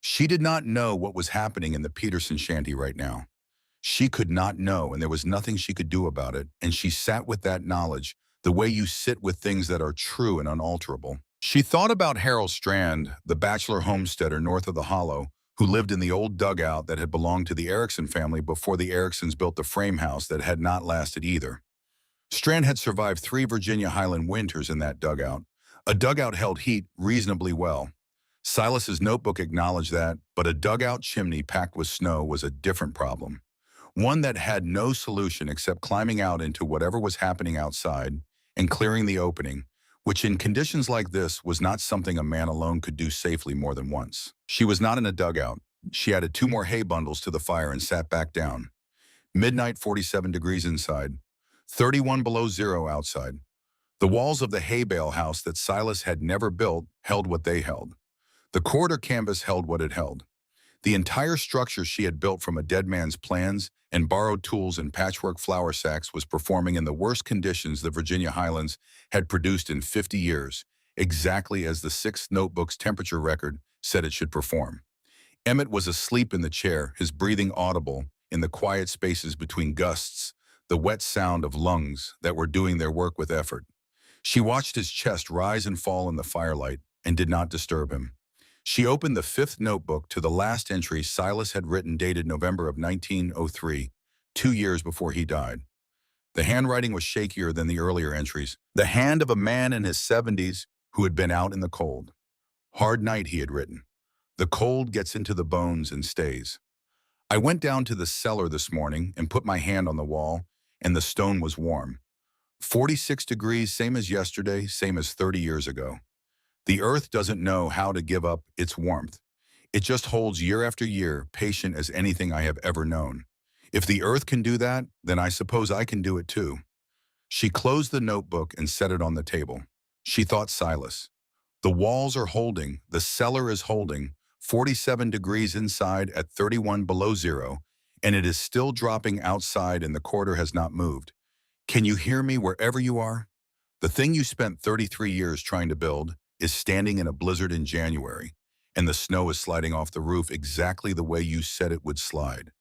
She did not know what was happening in the Peterson shanty right now. She could not know, and there was nothing she could do about it, and she sat with that knowledge, the way you sit with things that are true and unalterable. She thought about Harold Strand, the bachelor homesteader north of the Hollow, who lived in the old dugout that had belonged to the Erickson family before the Ericksons built the frame house that had not lasted either. Strand had survived 3 Virginia Highland winters in that dugout. A dugout held heat reasonably well. Silas's notebook acknowledged that, but a dugout chimney packed with snow was a different problem. One that had no solution except climbing out into whatever was happening outside and clearing the opening, which in conditions like this was not something a man alone could do safely more than once. She was not in a dugout. She added 2 more hay bundles to the fire and sat back down. Midnight, 47 degrees inside, 31 below zero outside. The walls of the hay bale house that Silas had never built held what they held. The corridor canvas held what it held. The entire structure she had built from a dead man's plans and borrowed tools and patchwork flour sacks was performing in the worst conditions the Virginia Highlands had produced in 50 years, exactly as the 6th notebook's temperature record said it should perform. Emmett was asleep in the chair, his breathing audible in the quiet spaces between gusts, the wet sound of lungs that were doing their work with effort. She watched his chest rise and fall in the firelight and did not disturb him. She opened the 5th notebook to the last entry Silas had written dated November of 1903, 2 years before he died. The handwriting was shakier than the earlier entries, the hand of a man in his 70s who had been out in the cold. Hard night, he had written. The cold gets into the bones and stays. I went down to the cellar this morning and put my hand on the wall, and the stone was warm. 46 degrees, same as yesterday, same as 30 years ago. The earth doesn't know how to give up its warmth. It just holds year after year, patient as anything I have ever known. If the earth can do that, then I suppose I can do it too. She closed the notebook and set it on the table. She thought Silas. The walls are holding, the cellar is holding, 47 degrees inside at 31 below zero, and it is still dropping outside and the corridor has not moved. Can you hear me wherever you are? The thing you spent 33 years trying to build is standing in a blizzard in January, and the snow is sliding off the roof exactly the way you said it would slide.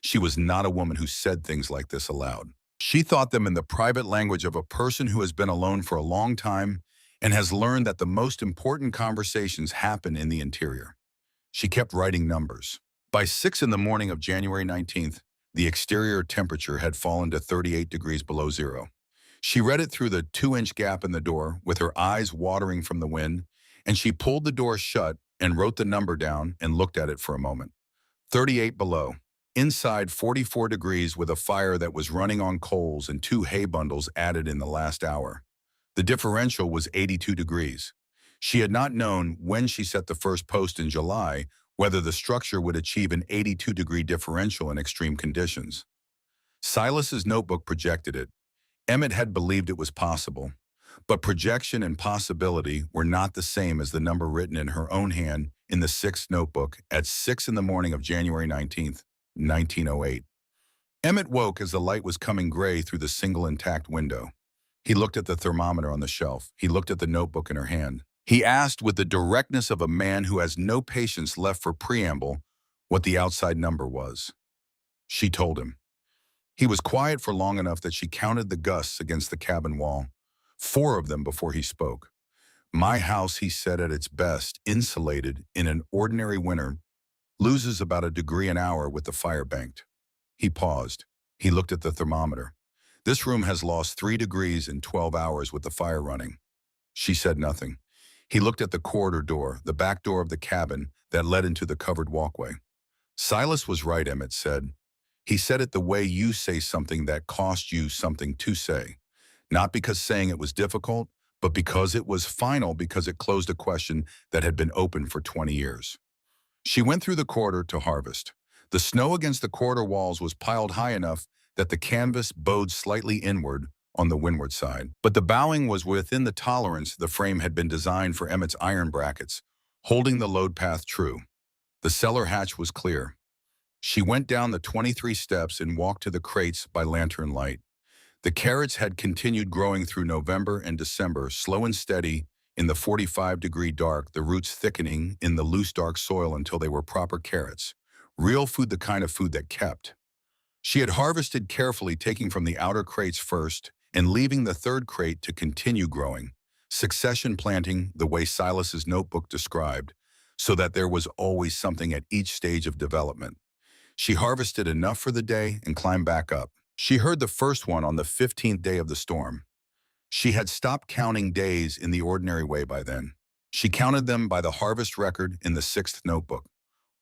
She was not a woman who said things like this aloud. She thought them in the private language of a person who has been alone for a long time and has learned that the most important conversations happen in the interior. She kept writing numbers. By 6 in the morning of January 19th, the exterior temperature had fallen to 38 degrees below zero. She read it through the 2-inch gap in the door with her eyes watering from the wind, and she pulled the door shut and wrote the number down and looked at it for a moment. 38 below. Inside 44 degrees with a fire that was running on coals and 2 hay bundles added in the last hour. The differential was 82 degrees. She had not known when she set the first post in July whether the structure would achieve an 82-degree differential in extreme conditions. Silas's notebook projected it. Emmett had believed it was possible, but projection and possibility were not the same as the number written in her own hand in the 6th notebook at 6 in the morning of January 19th, 1908. Emmett woke as the light was coming gray through the single intact window. He looked at the thermometer on the shelf. He looked at the notebook in her hand. He asked with the directness of a man who has no patience left for preamble what the outside number was. She told him. He was quiet for long enough that she counted the gusts against the cabin wall, 4 of them before he spoke. My house, he said, at its best, insulated in an ordinary winter, loses about a degree an hour with the fire banked. He paused. He looked at the thermometer. This room has lost 3 degrees in 12 hours with the fire running. She said nothing. He looked at the corridor door, the back door of the cabin that led into the covered walkway. Silas was right, Emmett said. He said it the way you say something that cost you something to say. Not because saying it was difficult, but because it was final, because it closed a question that had been open for 20 years. She went through the corridor to harvest. The snow against the corridor walls was piled high enough that the canvas bowed slightly inward on the windward side. But the bowing was within the tolerance the frame had been designed for Emmett's iron brackets, holding the load path true. The cellar hatch was clear. She went down the 23 steps and walked to the crates by lantern light. The carrots had continued growing through November and December, slow and steady in the 45-degree dark, the roots thickening in the loose dark soil until they were proper carrots. Real food, the kind of food that kept. She had harvested carefully, taking from the outer crates first and leaving the third crate to continue growing. Succession planting, the way Silas's notebook described, so that there was always something at each stage of development. She harvested enough for the day and climbed back up. She heard the first one on the 15th day of the storm. She had stopped counting days in the ordinary way by then. She counted them by the harvest record in the 6th notebook.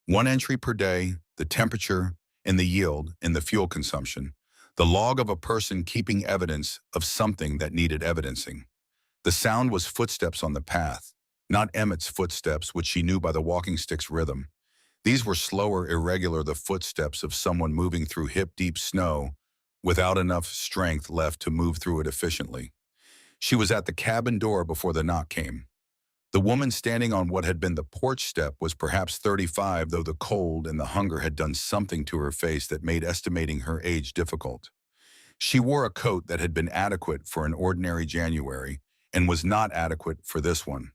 One entry per day, the temperature and the yield and the fuel consumption. The log of a person keeping evidence of something that needed evidencing. The sound was footsteps on the path, not Emmett's footsteps, which she knew by the walking stick's rhythm. These were slower, irregular, the footsteps of someone moving through hip-deep snow without enough strength left to move through it efficiently. She was at the cabin door before the knock came. The woman standing on what had been the porch step was perhaps 35, though the cold and the hunger had done something to her face that made estimating her age difficult. She wore a coat that had been adequate for an ordinary January and was not adequate for this one.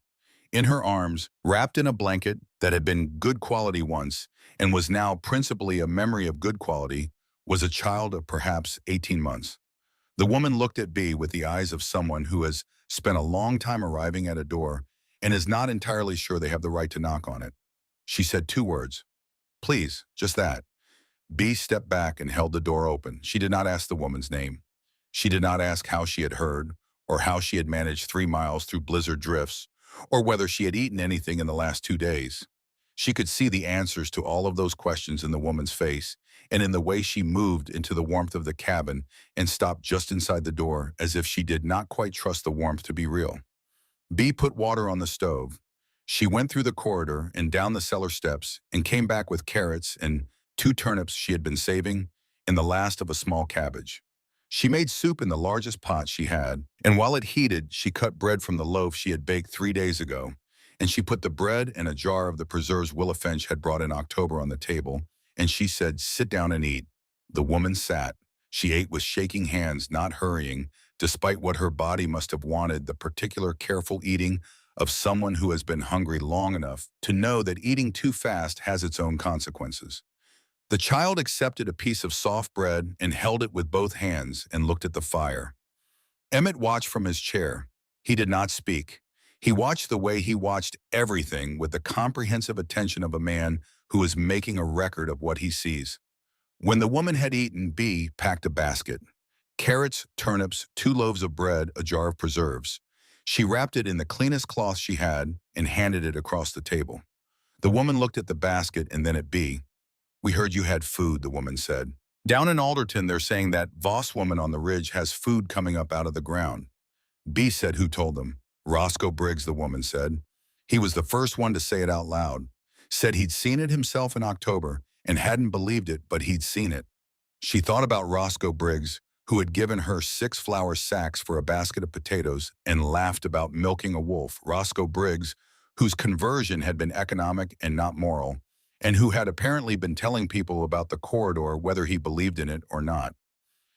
In her arms, wrapped in a blanket that had been good quality once and was now principally a memory of good quality, was a child of perhaps 18 months. The woman looked at Bea with the eyes of someone who has spent a long time arriving at a door and is not entirely sure they have the right to knock on it. She said 2 words. Please, just that. Bea stepped back and held the door open. She did not ask the woman's name. She did not ask how she had heard, or how she had managed 3 miles through blizzard drifts, or whether she had eaten anything in the last 2 days. She could see the answers to all of those questions in the woman's face and in the way she moved into the warmth of the cabin and stopped just inside the door as if she did not quite trust the warmth to be real. Bea put water on the stove. She went through the corridor and down the cellar steps and came back with carrots and 2 turnips she had been saving and the last of a small cabbage. She made soup in the largest pot she had, and while it heated, she cut bread from the loaf she had baked 3 days ago, and she put the bread and a jar of the preserves Willa Finch had brought in October on the table, and she said, "Sit down and eat." The woman sat. She ate with shaking hands, not hurrying, despite what her body must have wanted, the particular careful eating of someone who has been hungry long enough to know that eating too fast has its own consequences. The child accepted a piece of soft bread and held it with both hands and looked at the fire. Emmett watched from his chair. He did not speak. He watched the way he watched everything with the comprehensive attention of a man who is making a record of what he sees. When the woman had eaten, Bea packed a basket. Carrots, turnips, 2 loaves of bread, a jar of preserves. She wrapped it in the cleanest cloth she had and handed it across the table. The woman looked at the basket and then at Bea. "We heard you had food," the woman said. "Down in Alderton, they're saying that Voss woman on the ridge has food coming up out of the ground." Bea said, "Who told them?" "Roscoe Briggs," the woman said. "He was the first one to say it out loud. Said he'd seen it himself in October and hadn't believed it, but he'd seen it." She thought about Roscoe Briggs, who had given her 6 flour sacks for a basket of potatoes and laughed about milking a wolf. Roscoe Briggs, whose conversion had been economic and not moral, and who had apparently been telling people about the corridor whether he believed in it or not.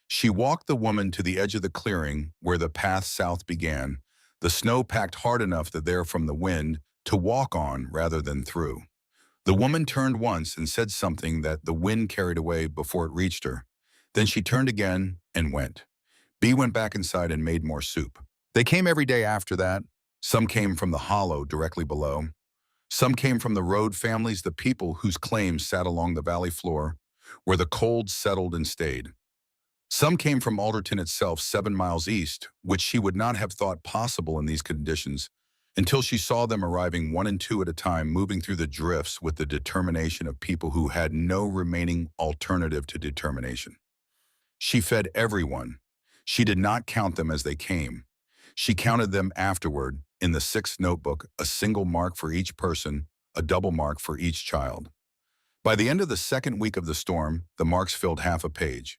She walked the woman to the edge of the clearing where the path south began, the snow packed hard enough that there from the wind to walk on rather than through. The woman turned once and said something that the wind carried away before it reached her. Then she turned again and went. Bea went back inside and made more soup. They came every day after that. Some came from the hollow directly below. Some came from the road families, the people whose claims sat along the valley floor, where the cold settled and stayed. Some came from Alderton itself, 7 miles east, which she would not have thought possible in these conditions. until she saw them arriving one and two at a time, moving through the drifts with the determination of people who had no remaining alternative to determination. She fed everyone. She did not count them as they came. She counted them afterward in the sixth notebook, a single mark for each person, a double mark for each child. By the end of the second week of the storm, the marks filled half a page.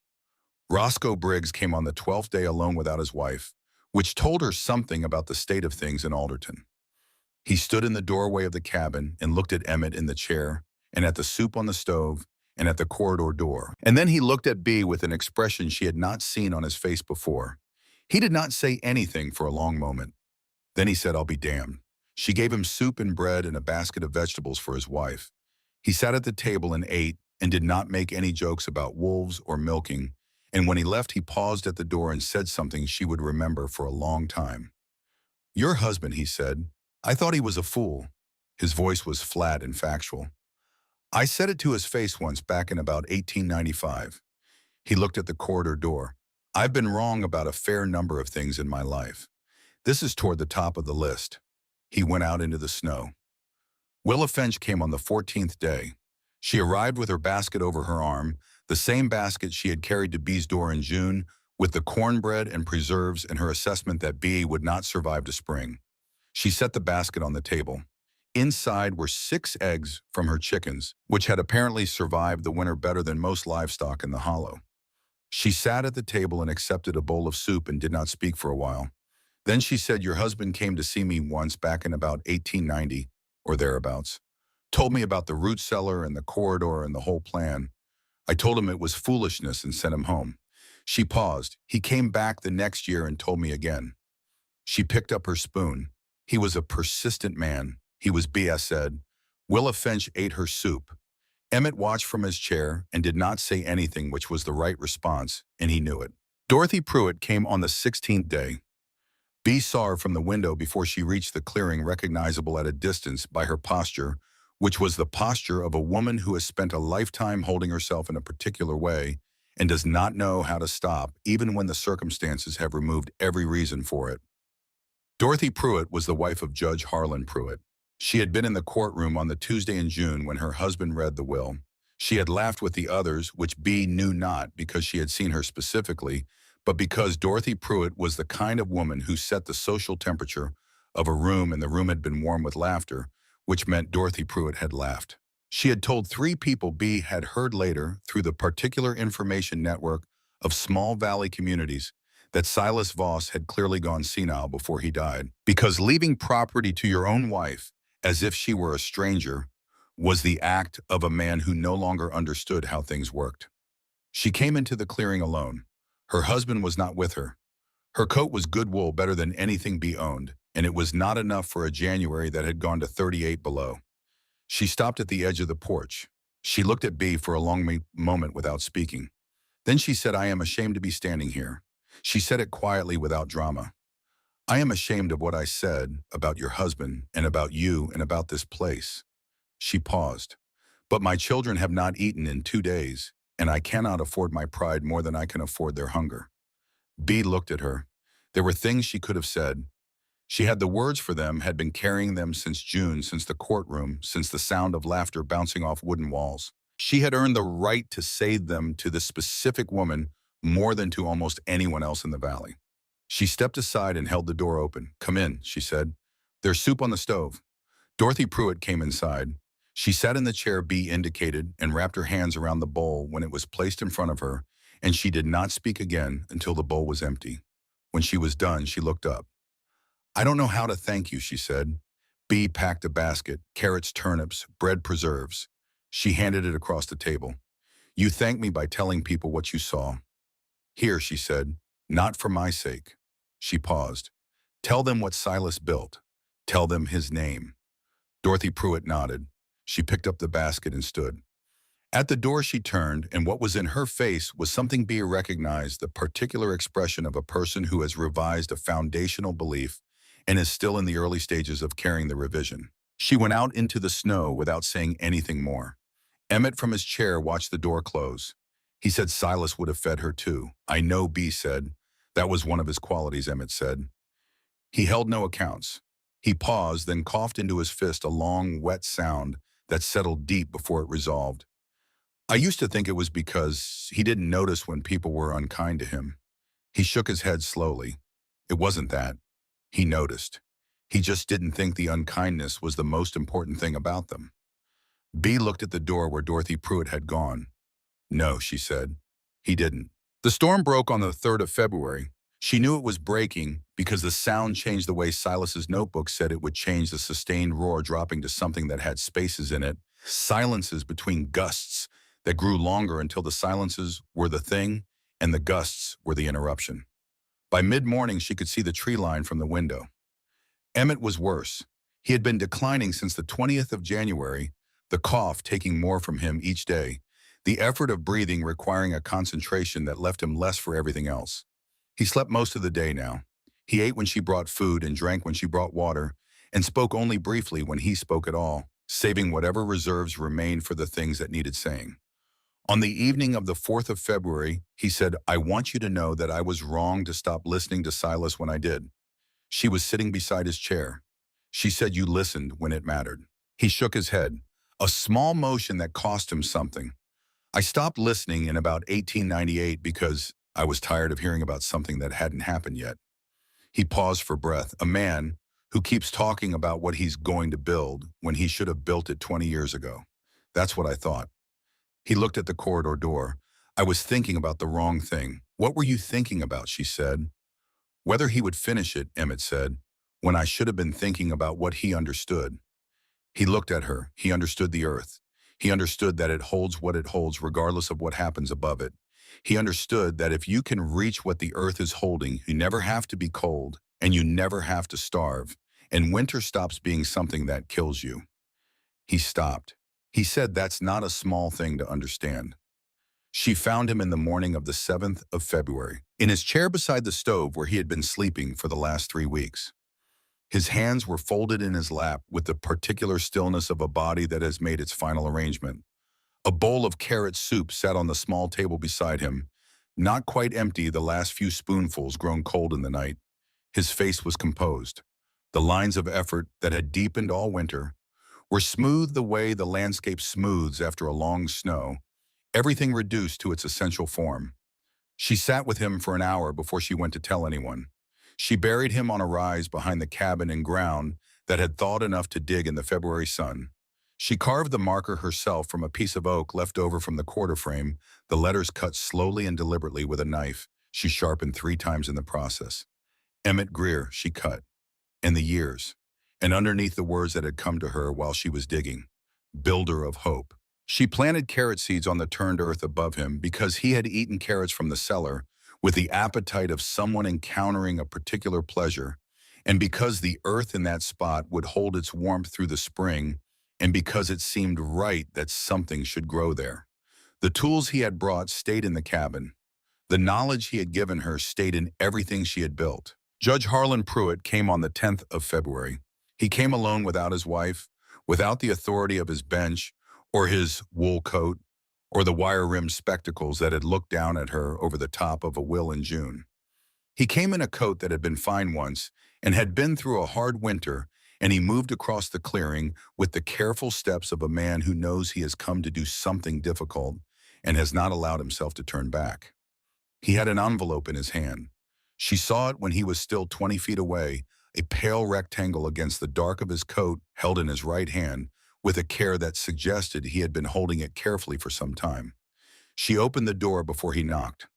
Roscoe Briggs came on the 12th day alone without his wife, which told her something about the state of things in Alderton. He stood in the doorway of the cabin and looked at Emmett in the chair, and at the soup on the stove, and at the corridor door. And then he looked at Bea with an expression she had not seen on his face before. He did not say anything for a long moment. Then he said, "I'll be damned." She gave him soup and bread and a basket of vegetables for his wife. He sat at the table and ate and did not make any jokes about wolves or milking, and when he left, he paused at the door and said something she would remember for a long time. "Your husband," he said. "I thought he was a fool." His voice was flat and factual. "I said it to his face once back in about 1895. He looked at the corridor door. "I've been wrong about a fair number of things in my life. This is toward the top of the list." He went out into the snow. Willa Finch came on the 14th day. She arrived with her basket over her arm, the same basket she had carried to Bea's door in June, with the cornbread and preserves and her assessment that Bea would not survive to spring. She set the basket on the table. Inside were 6 eggs from her chickens, which had apparently survived the winter better than most livestock in the hollow. She sat at the table and accepted a bowl of soup and did not speak for a while. Then she said, "Your husband came to see me once back in about 1890, or thereabouts. Told me about the root cellar and the corridor and the whole plan. I told him it was foolishness and sent him home." She paused. "He came back the next year and told me again." She picked up her spoon. "He was a persistent man. He was B.S. said." Willa Finch ate her soup. Emmett watched from his chair and did not say anything, which was the right response, and he knew it. Dorothy Pruitt came on the 16th day. Bea saw her from the window before she reached the clearing, recognizable at a distance by her posture, which was the posture of a woman who has spent a lifetime holding herself in a particular way and does not know how to stop, even when the circumstances have removed every reason for it. Dorothy Pruitt was the wife of Judge Harlan Pruitt. She had been in the courtroom on the Tuesday in June when her husband read the will. She had laughed with the others, which Bea knew not because she had seen her specifically, but because Dorothy Pruitt was the kind of woman who set the social temperature of a room, and the room had been warm with laughter, which meant Dorothy Pruitt had laughed. She had told 3 people Bea had heard later through the particular information network of small valley communities that Silas Voss had clearly gone senile before he died, because leaving property to your own wife as if she were a stranger was the act of a man who no longer understood how things worked. She came into the clearing alone. Her husband was not with her. Her coat was good wool, better than anything Bea owned, and it was not enough for a January that had gone to 38 below. She stopped at the edge of the porch. She looked at Bea for a long moment without speaking. Then she said, "I am ashamed to be standing here." She said it quietly without drama. "I am ashamed of what I said about your husband and about you and about this place." She paused. "But my children have not eaten in 2 days, and I cannot afford my pride more than I can afford their hunger." Bea looked at her. There were things she could have said. She had the words for them, had been carrying them since June, since the courtroom, since the sound of laughter bouncing off wooden walls. She had earned the right to say them to this specific woman more than to almost anyone else in the valley. She stepped aside and held the door open. "Come in," she said. "There's soup on the stove." Dorothy Pruitt came inside. She sat in the chair Bea indicated and wrapped her hands around the bowl when it was placed in front of her, and she did not speak again until the bowl was empty. When she was done, she looked up. "I don't know how to thank you," she said. Bea packed a basket, carrots, turnips, bread, preserves. She handed it across the table. "You thank me by telling people what you saw." "Here," she said, "not for my sake." She paused. "Tell them what Silas built. Tell them his name." Dorothy Pruitt nodded. She picked up the basket and stood. At the door she turned, and what was in her face was something Bea recognized, the particular expression of a person who has revised a foundational belief and is still in the early stages of carrying the revision. She went out into the snow without saying anything more. Emmett from his chair watched the door close. He said Silas would have fed her too. "I know," Bea said. That was one of his qualities, Emmett said. He held no accounts. He paused, then coughed into his fist a long, wet sound that settled deep before it resolved. I used to think it was because he didn't notice when people were unkind to him. He shook his head slowly. It wasn't that. He noticed. He just didn't think the unkindness was the most important thing about them. Bea looked at the door where Dorothy Pruitt had gone. No, she said. He didn't. The storm broke on the 3rd of February. She knew it was breaking because the sound changed the way Silas's notebook said it would change, the sustained roar dropping to something that had spaces in it, silences between gusts that grew longer until the silences were the thing and the gusts were the interruption. By mid-morning, she could see the tree line from the window. Emmett was worse. He had been declining since the 20th of January, the cough taking more from him each day, the effort of breathing requiring a concentration that left him less for everything else. He slept most of the day now. He ate when she brought food and drank when she brought water, and spoke only briefly when he spoke at all, saving whatever reserves remained for the things that needed saying. On the evening of the 4th of February, he said, "I want you to know that I was wrong to stop listening to Silas when I did." She was sitting beside his chair. She said, "You listened when it mattered." He shook his head, a small motion that cost him something. "I stopped listening in about 1898 because I was tired of hearing about something that hadn't happened yet." He paused for breath. A man who keeps talking about what he's going to build when he should have built it 20 years ago. That's what I thought. He looked at the corridor door. "I was thinking about the wrong thing." "What were you thinking about?" she said. "Whether he would finish it," Emmett said, "when I should have been thinking about what he understood." He looked at her. He understood the earth. He understood that it holds what it holds regardless of what happens above it. He understood that if you can reach what the earth is holding, you never have to be cold, and you never have to starve, and winter stops being something that kills you. He stopped. He said, "That's not a small thing to understand." She found him in the morning of the 7th of February, in his chair beside the stove where he had been sleeping for the last 3 weeks. His hands were folded in his lap with the particular stillness of a body that has made its final arrangement. A bowl of carrot soup sat on the small table beside him, not quite empty, the last few spoonfuls grown cold in the night. His face was composed. The lines of effort that had deepened all winter were smoothed the way the landscape smooths after a long snow, everything reduced to its essential form. She sat with him for an hour before she went to tell anyone. She buried him on a rise behind the cabin in ground that had thawed enough to dig in the February sun. She carved the marker herself from a piece of oak left over from the quarter frame, the letters cut slowly and deliberately with a knife she sharpened 3 times in the process. Emmett Greer, she cut. And the years. And underneath the words that had come to her while she was digging. Builder of hope. She planted carrot seeds on the turned earth above him because he had eaten carrots from the cellar with the appetite of someone encountering a particular pleasure, and because the earth in that spot would hold its warmth through the spring, and because it seemed right that something should grow there. The tools he had brought stayed in the cabin. The knowledge he had given her stayed in everything she had built. Judge Harlan Pruitt came on the 10th of February. He came alone without his wife, without the authority of his bench, or his wool coat, or the wire-rimmed spectacles that had looked down at her over the top of a will in June. He came in a coat that had been fine once and had been through a hard winter, and he moved across the clearing with the careful steps of a man who knows he has come to do something difficult and has not allowed himself to turn back. He had an envelope in his hand. She saw it when he was still 20 feet away, a pale rectangle against the dark of his coat held in his right hand, with a care that suggested he had been holding it carefully for some time. She opened the door before he knocked.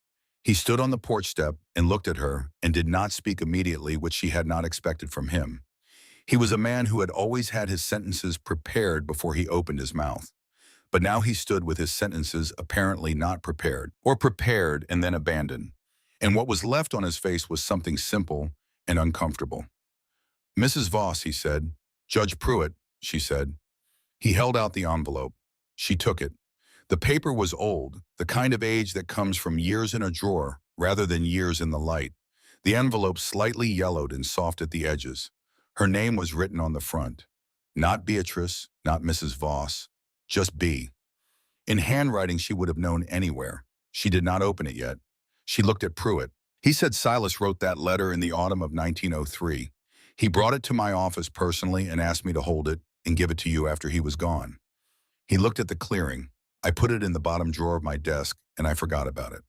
He stood on the porch step and looked at her and did not speak immediately, which she had not expected from him. He was a man who had always had his sentences prepared before he opened his mouth. But now he stood with his sentences apparently not prepared, or prepared and then abandoned. And what was left on his face was something simple and uncomfortable. "Mrs. Voss," he said. "Judge Pruitt," she said. He held out the envelope. She took it. The paper was old, the kind of age that comes from years in a drawer rather than years in the light. The envelope slightly yellowed and soft at the edges. Her name was written on the front. Not Beatrice, not Mrs. Voss, just B. In handwriting she would have known anywhere. She did not open it yet. She looked at Pruitt. He said Silas wrote that letter in the autumn of 1903. He brought it to my office personally and asked me to hold it and give it to you after he was gone. He looked at the clearing. I put it in the bottom drawer of my desk and I forgot about it.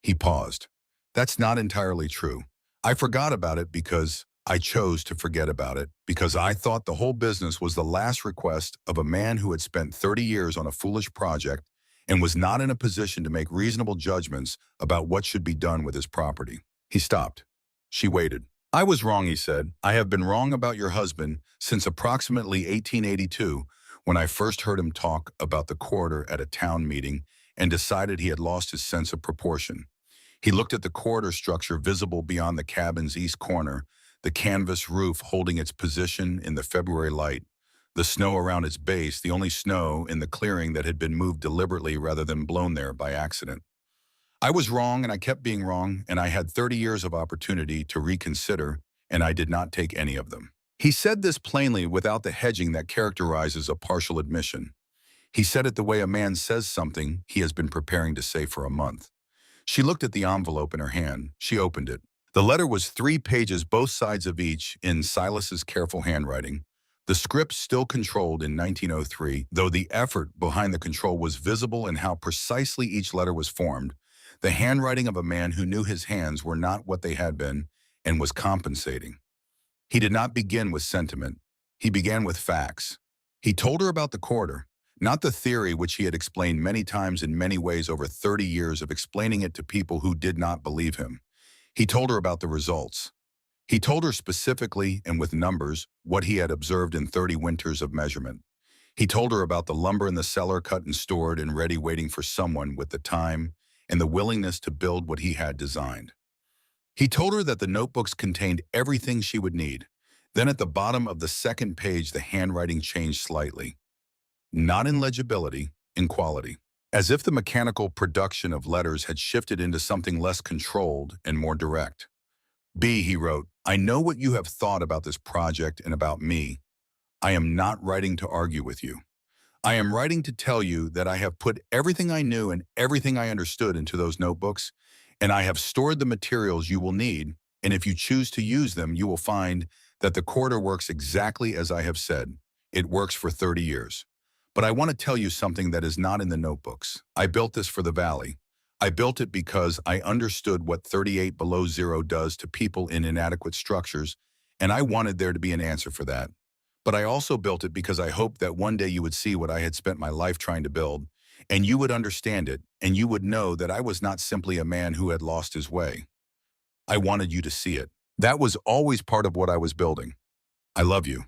He paused. That's not entirely true. I forgot about it because I chose to forget about it because I thought the whole business was the last request of a man who had spent 30 years on a foolish project and was not in a position to make reasonable judgments about what should be done with his property. He stopped. She waited. I was wrong, he said. I have been wrong about your husband since approximately 1882, when I first heard him talk about the corridor at a town meeting and decided he had lost his sense of proportion. He looked at the corridor structure visible beyond the cabin's east corner, the canvas roof holding its position in the February light, the snow around its base, the only snow in the clearing that had been moved deliberately rather than blown there by accident. I was wrong and I kept being wrong, and I had 30 years of opportunity to reconsider, and I did not take any of them. He said this plainly without the hedging that characterizes a partial admission. He said it the way a man says something he has been preparing to say for a month. She looked at the envelope in her hand. She opened it. The letter was 3 pages, both sides of each, in Silas's careful handwriting. The script still controlled in 1903, though the effort behind the control was visible in how precisely each letter was formed, the handwriting of a man who knew his hands were not what they had been and was compensating. He did not begin with sentiment. He began with facts. He told her about the corridor, not the theory which he had explained many times in many ways over 30 years of explaining it to people who did not believe him. He told her about the results. He told her specifically and with numbers what he had observed in 30 winters of measurement. He told her about the lumber in the cellar cut and stored and ready waiting for someone with the time and the willingness to build what he had designed. He told her that the notebooks contained everything she would need. Then at the bottom of the second page, the handwriting changed slightly. Not in legibility, in quality. As if the mechanical production of letters had shifted into something less controlled and more direct. B, he wrote, I know what you have thought about this project and about me. I am not writing to argue with you. I am writing to tell you that I have put everything I knew and everything I understood into those notebooks, and I have stored the materials you will need, and if you choose to use them, you will find that the corridor works exactly as I have said. It works for 30 years. But I want to tell you something that is not in the notebooks. I built this for the valley. I built it because I understood what 38 below zero does to people in inadequate structures, and I wanted there to be an answer for that. But I also built it because I hoped that one day you would see what I had spent my life trying to build, and you would understand it, and you would know that I was not simply a man who had lost his way. I wanted you to see it. That was always part of what I was building. I love you.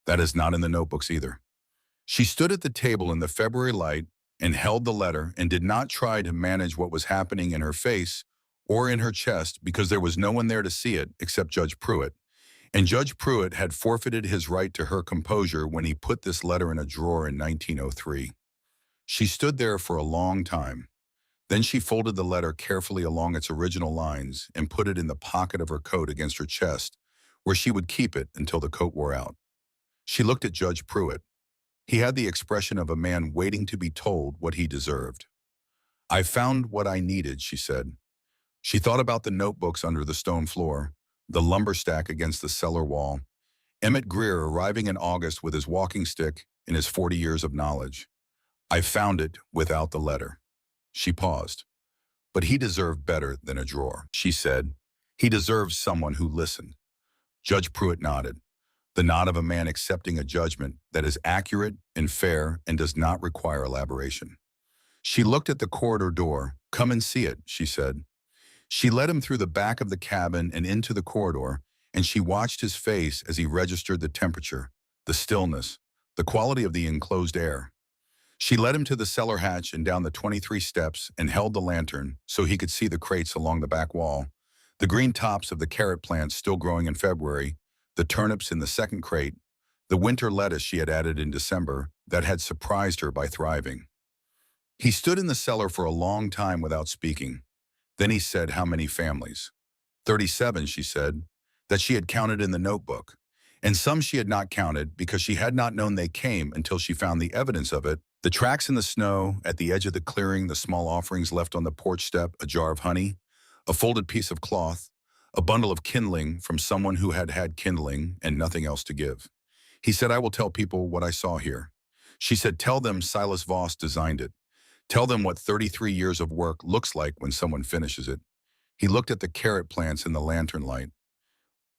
That is not in the notebooks either. She stood at the table in the February light and held the letter and did not try to manage what was happening in her face or in her chest because there was no one there to see it except Judge Pruitt. And Judge Pruitt had forfeited his right to her composure when he put this letter in a drawer in 1903. She stood there for a long time. Then she folded the letter carefully along its original lines and put it in the pocket of her coat against her chest, where she would keep it until the coat wore out. She looked at Judge Pruitt. He had the expression of a man waiting to be told what he deserved. I found what I needed, she said. She thought about the notebooks under the stone floor, the lumber stack against the cellar wall, Emmett Greer arriving in August with his walking stick and his 40 years of knowledge. I found it without the letter. She paused. But he deserved better than a drawer, she said. He deserves someone who listened. Judge Pruitt nodded. The nod of a man accepting a judgment that is accurate and fair and does not require elaboration. She looked at the corridor door. Come and see it, she said. She led him through the back of the cabin and into the corridor, and she watched his face as he registered the temperature, the stillness, the quality of the enclosed air. She led him to the cellar hatch and down the 23 steps and held the lantern so he could see the crates along the back wall, the green tops of the carrot plants still growing in February, the turnips in the second crate, the winter lettuce she had added in December that had surprised her by thriving. He stood in the cellar for a long time without speaking. Then he said, how many families? 37, she said, that she had counted in the notebook. And some she had not counted because she had not known they came until she found the evidence of it, the tracks in the snow, at the edge of the clearing, the small offerings left on the porch step, a jar of honey, a folded piece of cloth, a bundle of kindling from someone who had had kindling and nothing else to give. He said, I will tell people what I saw here. She said, tell them Silas Voss designed it. Tell them what 33 years of work looks like when someone finishes it. He looked at the carrot plants in the lantern light.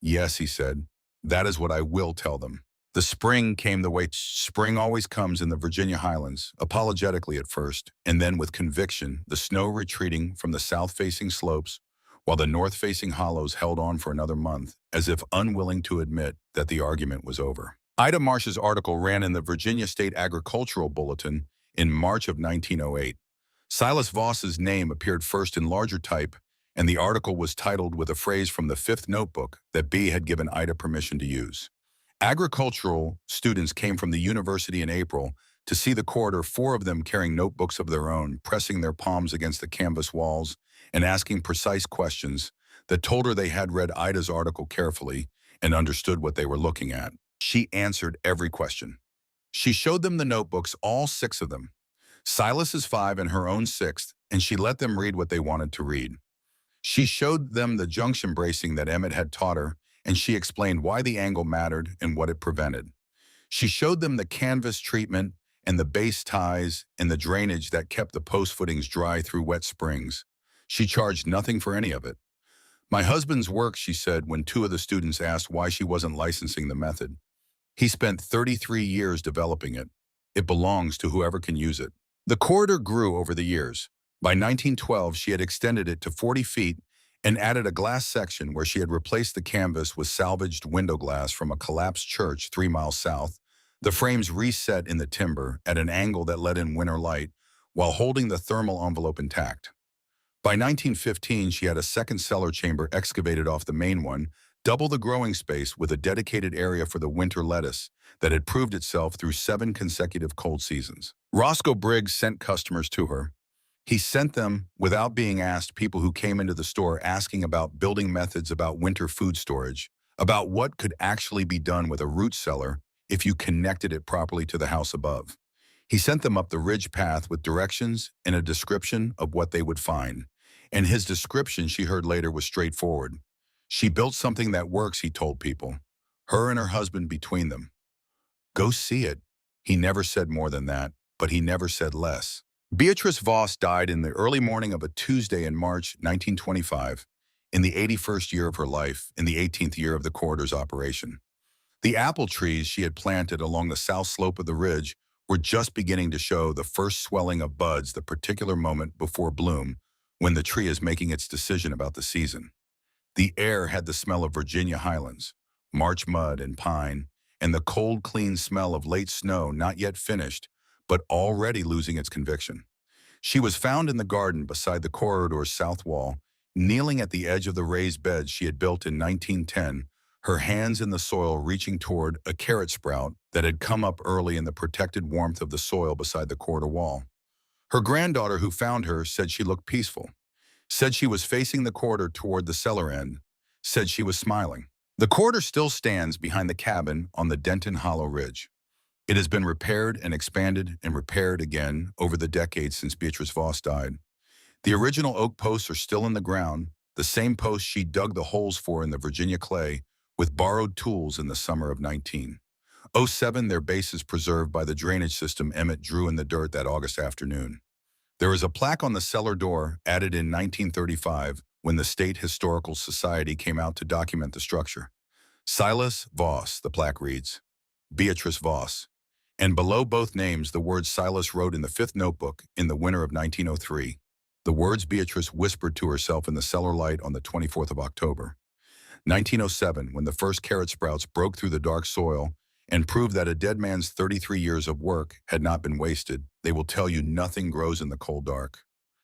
Yes, he said, that is what I will tell them. The spring came the way spring always comes in the Virginia Highlands, apologetically at first, and then with conviction, the snow retreating from the south-facing slopes, while the north-facing hollows held on for another month, as if unwilling to admit that the argument was over. Ida Marsh's article ran in the Virginia State Agricultural Bulletin in March of 1908. Silas Voss's name appeared first in larger type, and the article was titled with a phrase from the fifth notebook that B had given Ida permission to use. Agricultural students came from the university in April to see the corridor, 4 of them carrying notebooks of their own, pressing their palms against the canvas walls and asking precise questions that told her they had read Ida's article carefully and understood what they were looking at. She answered every question. She showed them the notebooks, all 6 of them. Silas's 5 and her own 6th, and she let them read what they wanted to read. She showed them the junction bracing that Emmett had taught her, and she explained why the angle mattered and what it prevented. She showed them the canvas treatment and the base ties and the drainage that kept the post footings dry through wet springs. She charged nothing for any of it. My husband's work, she said when 2 of the students asked why she wasn't licensing the method. He spent 33 years developing it. It belongs to whoever can use it. The corridor grew over the years. By 1912, she had extended it to 40 feet and added a glass section where she had replaced the canvas with salvaged window glass from a collapsed church 3 miles south, the frames reset in the timber at an angle that let in winter light while holding the thermal envelope intact. By 1915, she had a second cellar chamber excavated off the main one, double the growing space with a dedicated area for the winter lettuce that had proved itself through 7 consecutive cold seasons. Roscoe Briggs sent customers to her. He sent them, without being asked, people who came into the store asking about building methods, about winter food storage, about what could actually be done with a root cellar if you connected it properly to the house above. He sent them up the ridge path with directions and a description of what they would find. And his description, she heard later, was straightforward. She built something that works, he told people. Her and her husband between them. Go see it. He never said more than that, but he never said less. Beatrice Voss died in the early morning of a Tuesday in March 1925, in the 81st year of her life, in the 18th year of the corridor's operation. The apple trees she had planted along the south slope of the ridge were just beginning to show the first swelling of buds, the particular moment before bloom, when the tree is making its decision about the season. The air had the smell of Virginia highlands, March mud and pine, and the cold, clean smell of late snow not yet finished, but already losing its conviction. She was found in the garden beside the corridor's south wall, kneeling at the edge of the raised bed she had built in 1910, her hands in the soil reaching toward a carrot sprout that had come up early in the protected warmth of the soil beside the corridor wall. Her granddaughter, who found her, said she looked peaceful, said she was facing the corridor toward the cellar end, said she was smiling. The corridor still stands behind the cabin on the Denton Hollow Ridge. It has been repaired and expanded and repaired again over the decades since Beatrice Voss died. The original oak posts are still in the ground, the same posts she dug the holes for in the Virginia clay with borrowed tools in the summer of 1907. Their base is preserved by the drainage system Emmett drew in the dirt that August afternoon. There is a plaque on the cellar door added in 1935 when the State Historical Society came out to document the structure. Silas Voss, the plaque reads, Beatrice Voss. And below both names, the words Silas wrote in the 5th notebook in the winter of 1903. The words Beatrice whispered to herself in the cellar light on the 24th of October. 1907, when the first carrot sprouts broke through the dark soil and proved that a dead man's 33 years of work had not been wasted, they will tell you nothing grows in the cold dark.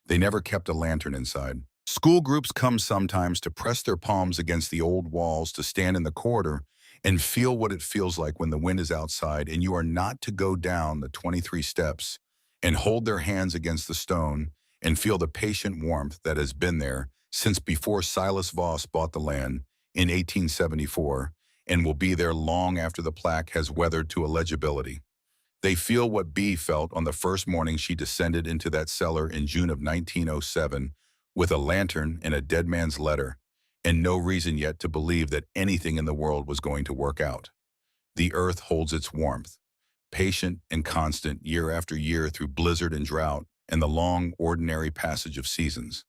They never kept a lantern inside. School groups come sometimes to press their palms against the old walls, to stand in the corridor and feel what it feels like when the wind is outside and you are not to go down the 23 steps, and hold their hands against the stone and feel the patient warmth that has been there since before Silas Voss bought the land in 1874 and will be there long after the plaque has weathered to illegibility. They feel what Bee felt on the first morning she descended into that cellar in June of 1907 with a lantern and a dead man's letter, and no reason yet to believe that anything in the world was going to work out. The earth holds its warmth, patient and constant year after year through blizzard and drought and the long, ordinary passage of seasons.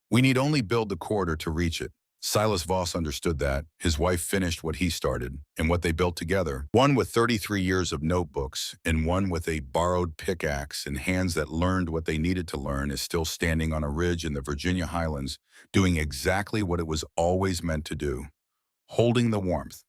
We need only build the corridor to reach it. Silas Voss understood that. His wife finished what he started, and what they built together, one with 33 years of notebooks and one with a borrowed pickaxe and hands that learned what they needed to learn, is still standing on a ridge in the Virginia Highlands, doing exactly what it was always meant to do, holding the warmth,